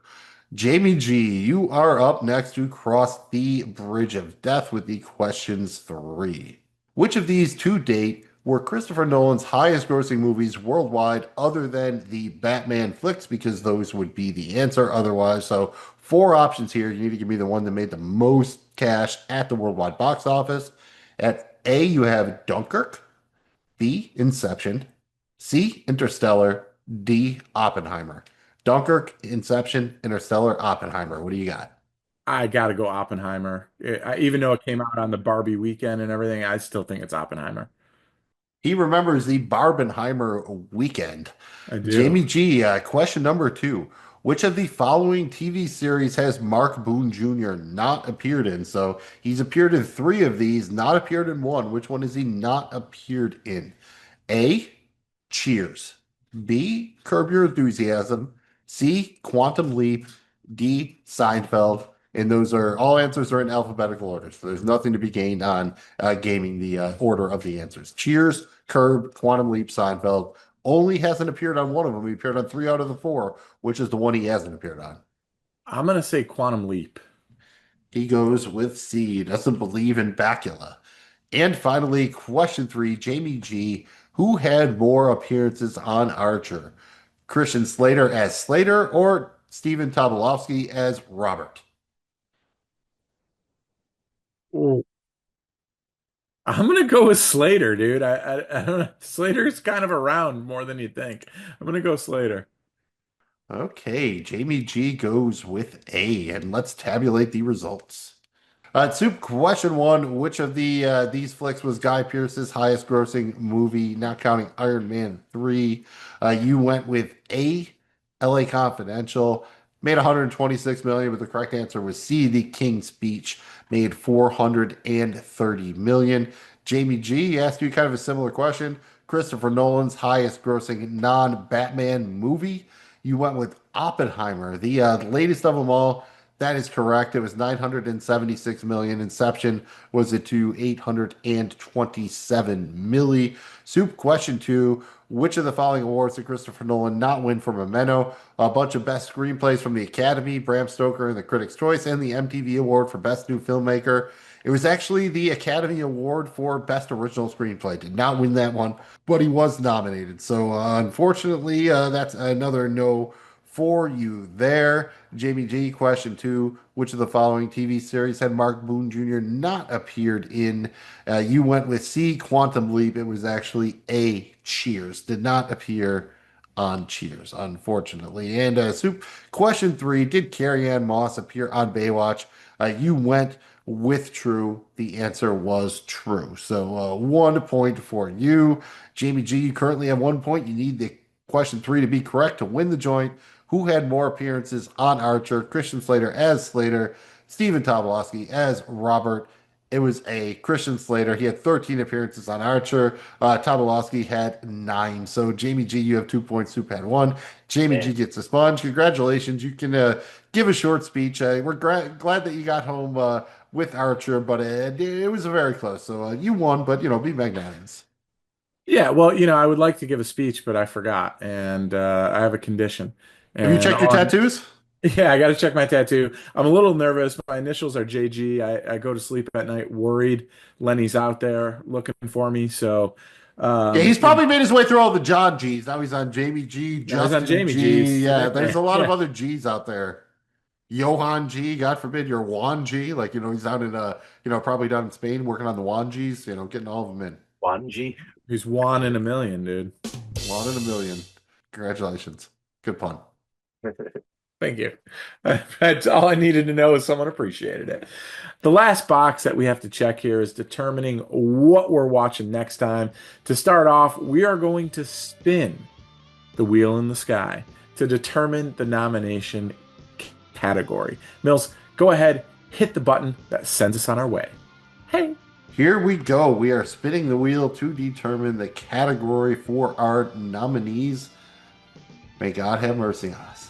Jamie G, you are up next to cross the bridge of death with the questions three. Which of these to date were Christopher Nolan's highest grossing movies worldwide other than the Batman flicks? Because those would be the answer otherwise. So 4 options here. You need to give me the one that made the most cash at the worldwide box office. At A, you have Dunkirk. B, Inception. C, Interstellar. D, Oppenheimer. Dunkirk, Inception, Interstellar, Oppenheimer. What do you got? I gotta go Oppenheimer. Even though it came out on the Barbie weekend and everything, I still think it's Oppenheimer. He remembers the Barbenheimer weekend. I do. Jamie G, question number 2. Which of the following TV series has Mark Boone Jr. not appeared in? So he's appeared in 3 of these, not appeared in 1. Which one has he not appeared in? A, Cheers. B, Curb Your Enthusiasm. C, Quantum Leap. D, Seinfeld. And those are all answers are in alphabetical order. So there's nothing to be gained on gaming the order of the answers. Cheers, Curb, Quantum Leap, Seinfeld. Only hasn't appeared on one of them. He appeared on 3 out of the 4, which is the one he hasn't appeared on. I'm gonna say Quantum Leap. He goes with C. Doesn't believe in Bacula. And finally, question 3, Jamie G. Who had more appearances on Archer? Christian Slater as Slater or Stephen Tobolowsky as Robert? Oh. I'm gonna go with Slater, dude. I don't know. Slater's kind of around more than you think. I'm gonna go Slater. Okay, Jamie G goes with A, and let's tabulate the results. Soup, question one. Which of these flicks was Guy Pearce's highest grossing movie, not counting Iron Man 3? You went with A, LA Confidential, made 126 million, but the correct answer was C, The King's Speech, made 430 million. Jamie G asked you kind of a similar question. Christopher Nolan's highest grossing non-Batman movie. You went with Oppenheimer, the latest of them all. That is correct. It was 976 million. Inception was it to 827 milli. Soup question two. Which of the following awards did Christopher Nolan not win for Memento? A bunch of best screenplays from the Academy, Bram Stoker and the Critics' Choice, and the MTV Award for Best New Filmmaker. It was actually the Academy Award for Best Original Screenplay. Did not win that one, but he was nominated. So unfortunately, that's another no for you there. Jamie G, question two. Which of the following TV series had Mark Boone Jr. not appeared in? You went with C, Quantum Leap. It was actually A, Cheers. Did not appear on Cheers, unfortunately. And Soup, question three. Did Carrie Ann Moss appear on Baywatch? You went with true. The answer was true. So 1 point for you. Jamie G, you currently have 1 point. You need the question three to be correct to win the joint. Who had more appearances on Archer? Christian Slater as Slater, Stephen Tobolowsky as Robert. It was a Christian Slater. He had 13 appearances on Archer. Tobolowsky had 9. So Jamie G, you have 2 points. Soup had 1. Jamie G gets a sponge. Congratulations. You can give a short speech. We're glad that you got home with Archer, but it was very close. So you won, but be magnanimous. Yeah, well, I would like to give a speech, but I forgot, and I have a condition. Have you And checked your tattoos? yeah, I got to check my tattoo. I'm a little nervous. My initials are JG. I go to sleep at night worried Lenny's out there looking for me. So, Yeah, he's you know, probably made his way through all the John G's. Now he's on Jamie G, I was on Justin Jamie G. G's. Yeah, there's a lot of Yeah, other G's out there. Johan G, God forbid you're Juan G. Like, he's out in probably down in Spain working on the Juan G's, getting all of them in. Wanji. he's one in a million, dude. One in a million. Congratulations. Good pun. Thank you. That's all I needed to know is someone appreciated it. The last box that we have to check here is determining what we're watching next time. To start off, we are going to spin the wheel in the sky to determine the nomination category. Mills, go ahead, hit the button that sends us on our way. Hey. Here we go. We are spinning the wheel to determine the category for our nominees. May God have mercy on us.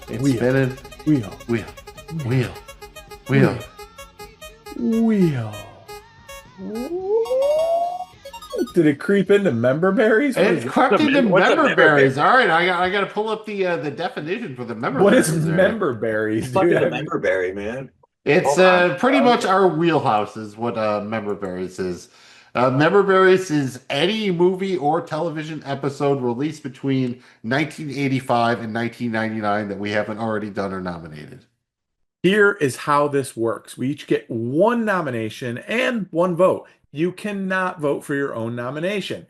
It's spinning. Wheel. Wheel. Wheel. Wheel. Wheel. Did it creep into member berries? It crept into what's a member member berries. berry? All right, I got to pull up the definition for the member What berries. is there. member berries, Fucking dude? a member berry, man. It's Hold on. pretty much our wheelhouse is what member berries is. Member berries is any movie or television episode released between 1985 and 1999 that we haven't already done or nominated. Here is how this works. We each get one nomination and one vote. You cannot vote for your own nomination.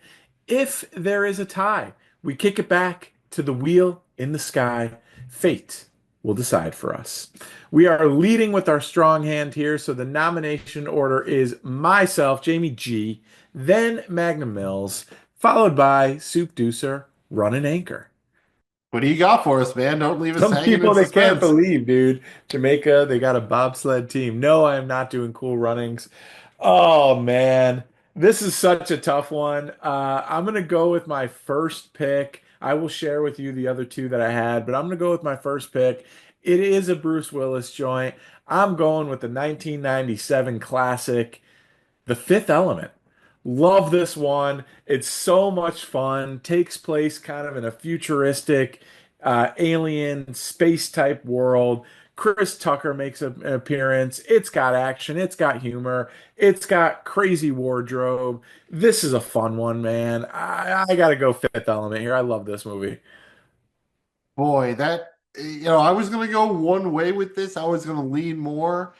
If there is a tie, we kick it back to the wheel in the sky. Fate will decide for us. We are leading with our strong hand here, so the nomination order is myself, Jamie G, then Magnum Mills, followed by Soup Deucer, Run and Anchor. What do you got for us, man? Don't leave us Some hanging people in they suspense. can't believe, dude. Jamaica, they got a bobsled team. No, I am not doing cool runnings. Oh man, this is such a tough one. I'm gonna go with my first pick. I will share with you the other two that I had, but I'm gonna go with my first pick. It is a Bruce Willis joint. I'm going with the 1997 classic, The Fifth Element. Love this one. It's so much fun. Takes place kind of in a futuristic, alien space type world. Chris Tucker makes an appearance. It's got action. It's got humor. It's got crazy wardrobe. This is a fun one, man. I got to go Fifth Element here. I love this movie. Boy, I was going to go one way with this. I was going to lean more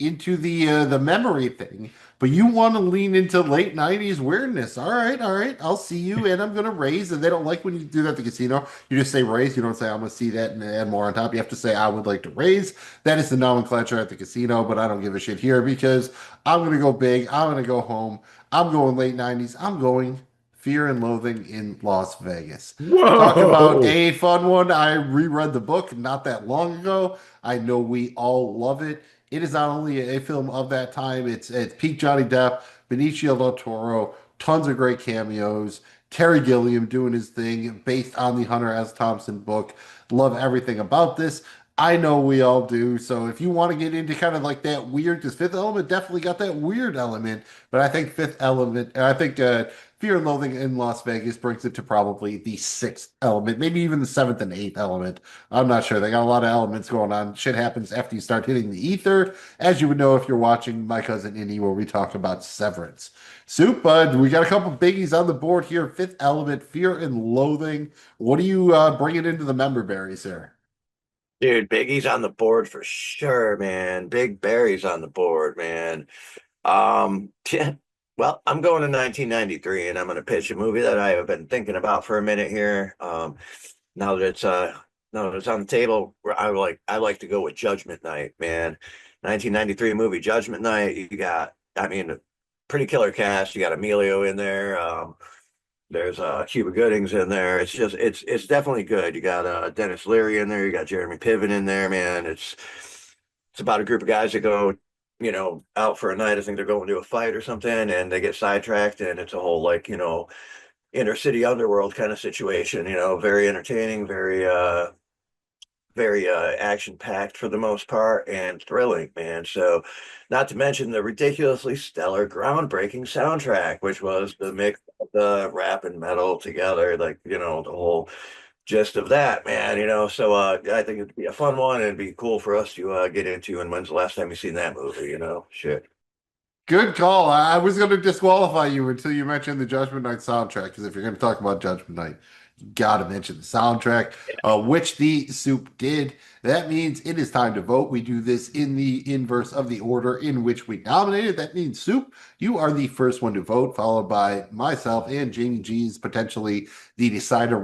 into the memory thing, but you want to lean into late 90s weirdness. All right, all right. I'll see you and I'm gonna raise. And they don't like when you do that at the casino. You just say raise. You don't say I'm gonna see that and add more on top. You have to say I would like to raise. That is the nomenclature at the casino, but I don't give a shit here because I'm gonna go big. I'm gonna go home. I'm going late 90s. I'm going Fear and Loathing in Las Vegas. Talk about Whoa! a fun one. I reread the book not that long ago. I know we all love it. It is not only a film of that time, it's peak Johnny Depp, Benicio del Toro, tons of great cameos, Terry Gilliam doing his thing based on the Hunter S. Thompson book. Love everything about this. I know we all do. So if you want to get into kind of like that weird, because Fifth Element definitely got that weird element, but I think Fifth Element, I think Fear and Loathing in Las Vegas brings it to probably the sixth element, maybe even the seventh and eighth element. I'm not sure. They got a lot of elements going on. Shit happens after you start hitting the ether, as you would know if you're watching My Cousin Indy, where we talk about Severance. Soup, bud, we got a couple biggies on the board here. Fifth Element, Fear and Loathing. What do you bringing into the member berries here? Dude, Biggie's on the board for sure, man. Big Barry's on the board, man. Yeah. Well, I'm going to 1993, and I'm going to pitch a movie that I have been thinking about for a minute here. Now that it's on the table, I like to go with Judgment Night, man. 1993 movie Judgment Night. You got, I mean, a pretty killer cast. You got Emilio in there. There's Cuba Gooding's in there. It's definitely good. You got Dennis Leary in there. You got Jeremy Piven in there, man. It's about a group of guys that go, out for a night. I think they're going to a fight or something, and they get sidetracked, and it's a whole inner city underworld kind of situation. Very entertaining, very action packed for the most part, and thrilling, man. So, not to mention the ridiculously stellar, groundbreaking soundtrack, which was the mix of the rap and metal together, the whole gist of that, man. So I think it'd be a fun one and it'd be cool for us to get into. And when's the last time you seen that movie? Shit. Good call. I was going to disqualify you until you mentioned the Judgment Night soundtrack, because if you're going to talk about Judgment Night, you got to mention the soundtrack, which the soup did. That means it is time to vote. We do this in the inverse of the order in which we nominated. That means soup, you are the first one to vote, followed by myself and Jamie G's potentially the decider.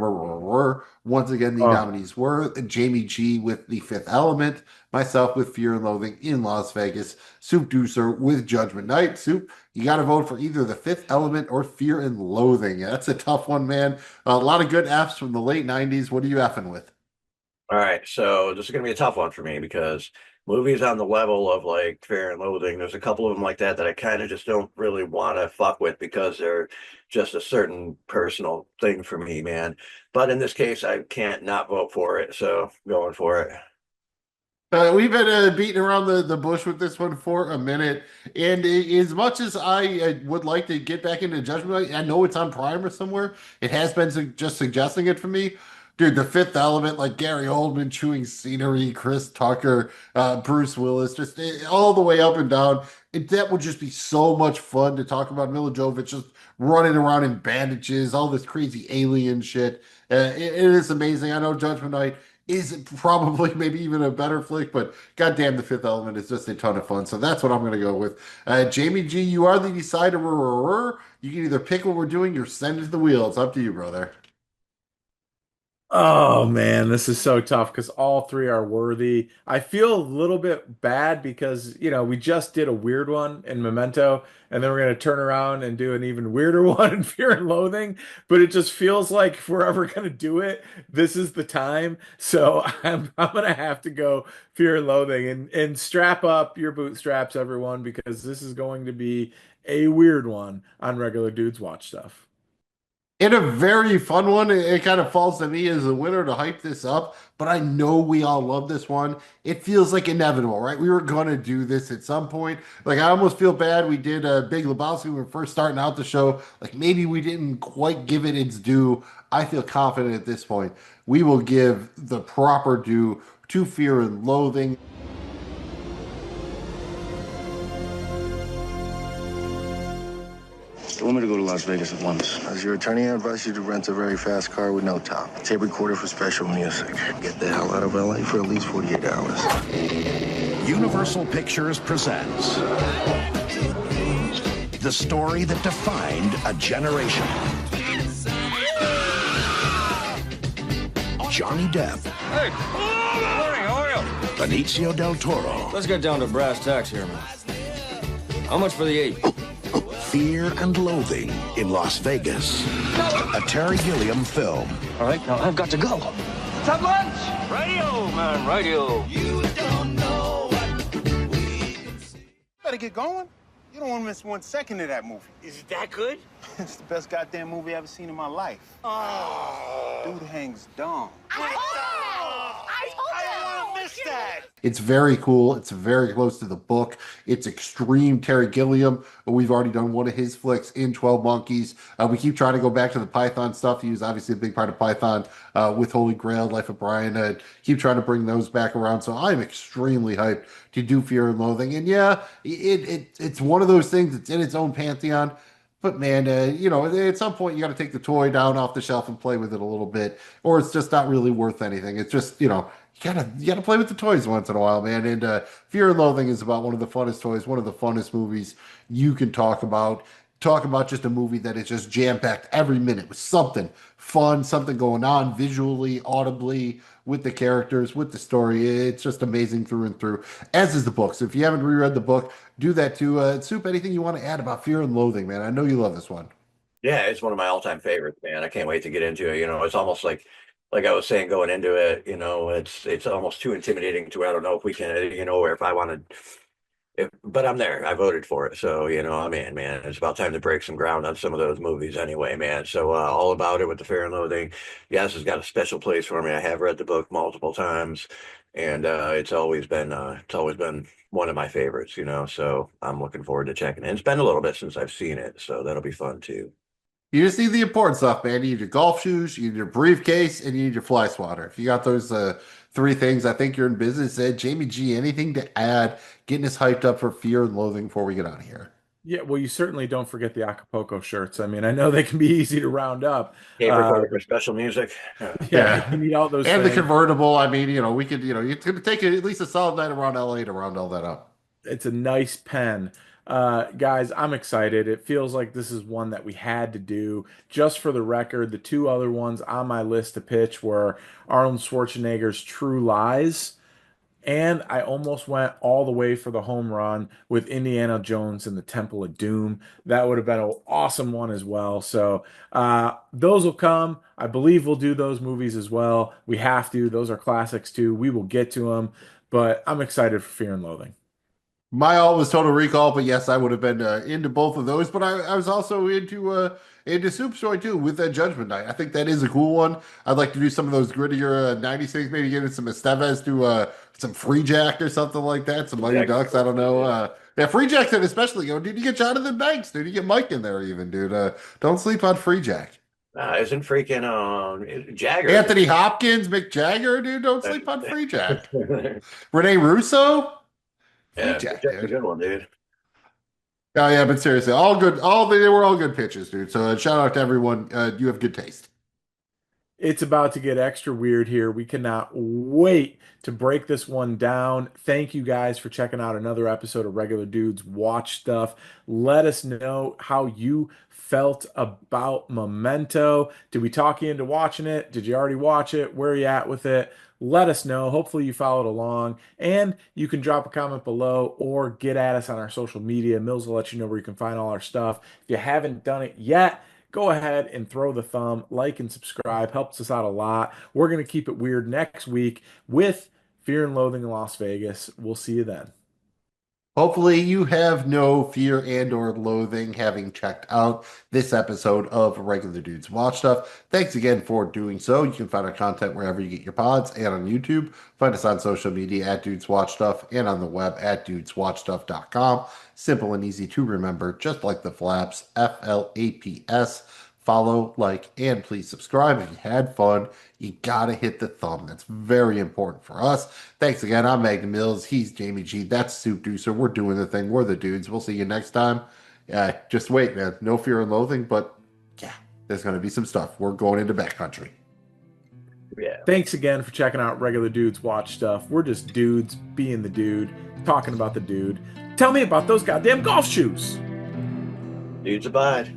Once again, the nominees were Jamie G with The Fifth Element, myself with Fear and Loathing in Las Vegas, Soup Deucer with Judgment Night. Soup, you got to vote for either The Fifth Element or Fear and Loathing. That's a tough one, man. A lot of good Fs from the late 90s. What are you effing with? All right, so this is going to be a tough one for me because movies on the level of like Fear and Loathing, there's a couple of them like that I kind of just don't really want to fuck with because they're just a certain personal thing for me, man. But in this case, I can't not vote for it, so going for it. We've been beating around the bush with this one for a minute, and as much as I would like to get back into Judgment Night, I know it's on Prime or somewhere. It has been just suggesting it for me. Dude, The Fifth Element, like Gary Oldman chewing scenery, Chris Tucker, Bruce Willis, just all the way up and down. That would just be so much fun to talk about. Mila Jovovich just running around in bandages, all this crazy alien shit. It is amazing. I know Judgment Night is probably maybe even a better flick, but goddamn, The Fifth Element is just a ton of fun. So that's what I'm going to go with. Jamie G, you are the decider. You can either pick what we're doing or send it to the wheel. It's up to you, brother. Oh man, this is so tough because all three are worthy. I feel a little bit bad because, we just did a weird one in Memento, and then we're going to turn around and do an even weirder one in Fear and Loathing. But it just feels like if we're ever going to do it, this is the time. So I'm going to have to go Fear and Loathing and strap up your bootstraps, everyone, because this is going to be a weird one on Regular Dudes Watch Stuff. In a very fun one, it kind of falls to me as a winner to hype this up, but I know we all love this one. It feels like inevitable, right? We were going to do this at some point. Like, I almost feel bad we did a Big Lebowski when we were first starting out the show. Like, maybe we didn't quite give it its due. I feel confident at this point. We will give the proper due to Fear and Loathing. They want me to go to Las Vegas at once. As your attorney, I advise you to rent a very fast car with no top. Tape recorder for special music. Get the hell out of LA for at least 48 hours. Universal Pictures presents the story that defined a generation. Johnny Depp. Hey, morning, how are you? Benicio del Toro. Let's get down to brass tacks here, man. How much for the 8? Fear and Loathing in Las Vegas. A Terry Gilliam film. All right, now I've got to go. Let's have lunch. Radio, man, radio. You don't know what Better get going. You don't want to miss 1 second of that movie. Is it that good? It's the best goddamn movie I've ever seen in my life. Oh. Dude hangs dumb. I don't want to miss that. It's very cool. It's very close to the book. It's extreme Terry Gilliam. We've already done one of his flicks in 12 Monkeys. We keep trying to go back to the Python stuff. He was obviously a big part of Python with Holy Grail, Life of Brian. Keep trying to bring those back around. So I'm extremely hyped to do Fear and Loathing. And yeah, it's one of those things that's in its own pantheon. But man, at some point you got to take the toy down off the shelf and play with it a little bit, or it's just not really worth anything. It's just, you gotta play with the toys once in a while, man. And Fear and Loathing is about one of the funnest toys, one of the funnest movies you can talk about. Talk about just a movie that is just jam-packed every minute with something fun, something going on visually, audibly, with the characters, with the story. It's just amazing through and through, as is the book. So if you haven't reread the book, do that too. Soup, anything you want to add about Fear and Loathing, man? I know you love this one. Yeah, it's one of my all-time favorites, man. I can't wait to get into it. It's almost like I was saying going into it, it's almost too intimidating to, I don't know if we can, or if I wanted, but I'm there. I voted for it. So, I'm in, man. It's about time to break some ground on some of those movies anyway, man. So all about it with the Fear and Loathing. Yes, it's got a special place for me. I have read the book multiple times, and it's always been one of my favorites, so I'm looking forward to checking it. It's been a little bit since I've seen it, so that'll be fun too. You just need the important stuff, man. You need your golf shoes, you need your briefcase, and you need your fly swatter. If you got those three things, I think you're in business. Ed, Jamie G, anything to add, getting us hyped up for Fear and Loathing before we get out of here? Yeah, well, you certainly don't forget the Acapulco shirts. I mean, I know they can be easy to round up. For special music. Yeah, you need all those and things. The convertible. I mean, we could, it's going to take at least a solid night around LA to round all that up. It's a nice pen. Guys, I'm excited. It feels like this is one that we had to do. Just for the record, the two other ones on my list to pitch were Arnold Schwarzenegger's True Lies, and I almost went all the way for the home run with Indiana Jones and the Temple of Doom. That would have been an awesome one as well. So those will come. I believe we'll do those movies as well. We have to. Those are classics too. We will get to them. But I'm excited for Fear and Loathing. My all was Total Recall, but yes, I would have been into both of those. But I was also into Soup Story too with Judgment Night. I think that is a cool one. I'd like to do some of those grittier 90s things, maybe get into some Estevez, do some Free Jack or something like that, some Mighty Ducks. I don't know. Free Jack said especially, dude, you get Jonathan Banks, dude, you get Mike in there even, dude. Don't sleep on Free Jack. Isn't freaking Jagger. Anthony Hopkins, Mick Jagger, dude, don't sleep on Free Jack. Renee Russo. Yeah, Jack, a good one, dude. Oh yeah, but seriously, all good. They were all good pitches, dude. So shout out to everyone. You have good taste. It's about to get extra weird here. We cannot wait to break this one down. Thank you guys for checking out another episode of Regular Dudes Watch Stuff. Let us know how you felt about Memento. Did we talk you into watching it? Did you already watch it? Where are you at with it? Let us know. Hopefully you followed along, and you can drop a comment below or get at us on our social media. Mills will let you know where you can find all our stuff. If you haven't done it yet, go ahead and throw the thumb, like and subscribe. Helps us out a lot. We're going to keep it weird next week with Fear and Loathing in Las Vegas. We'll see you then. Hopefully you have no fear and or loathing having checked out this episode of Regular Dudes Watch Stuff. Thanks again for doing so. You can find our content wherever you get your pods and on YouTube. Find us on social media at Dudes Watch Stuff and on the web at dudeswatchstuff.com. Simple and easy to remember, just like the flaps, FLAPS. Follow, like, and please subscribe. If you had fun, you gotta hit the thumb. That's very important for us. Thanks again. I'm Magnum Mills. He's Jamie G. That's Soup Deucer. We're doing the thing. We're the dudes. We'll see you next time. Just wait, man. No fear and loathing, but yeah, there's gonna be some stuff. We're going into backcountry. Yeah. Thanks again for checking out Regular Dudes Watch Stuff. We're just dudes being the dude. talking about the dude. Tell me about those goddamn golf shoes. Dudes abide.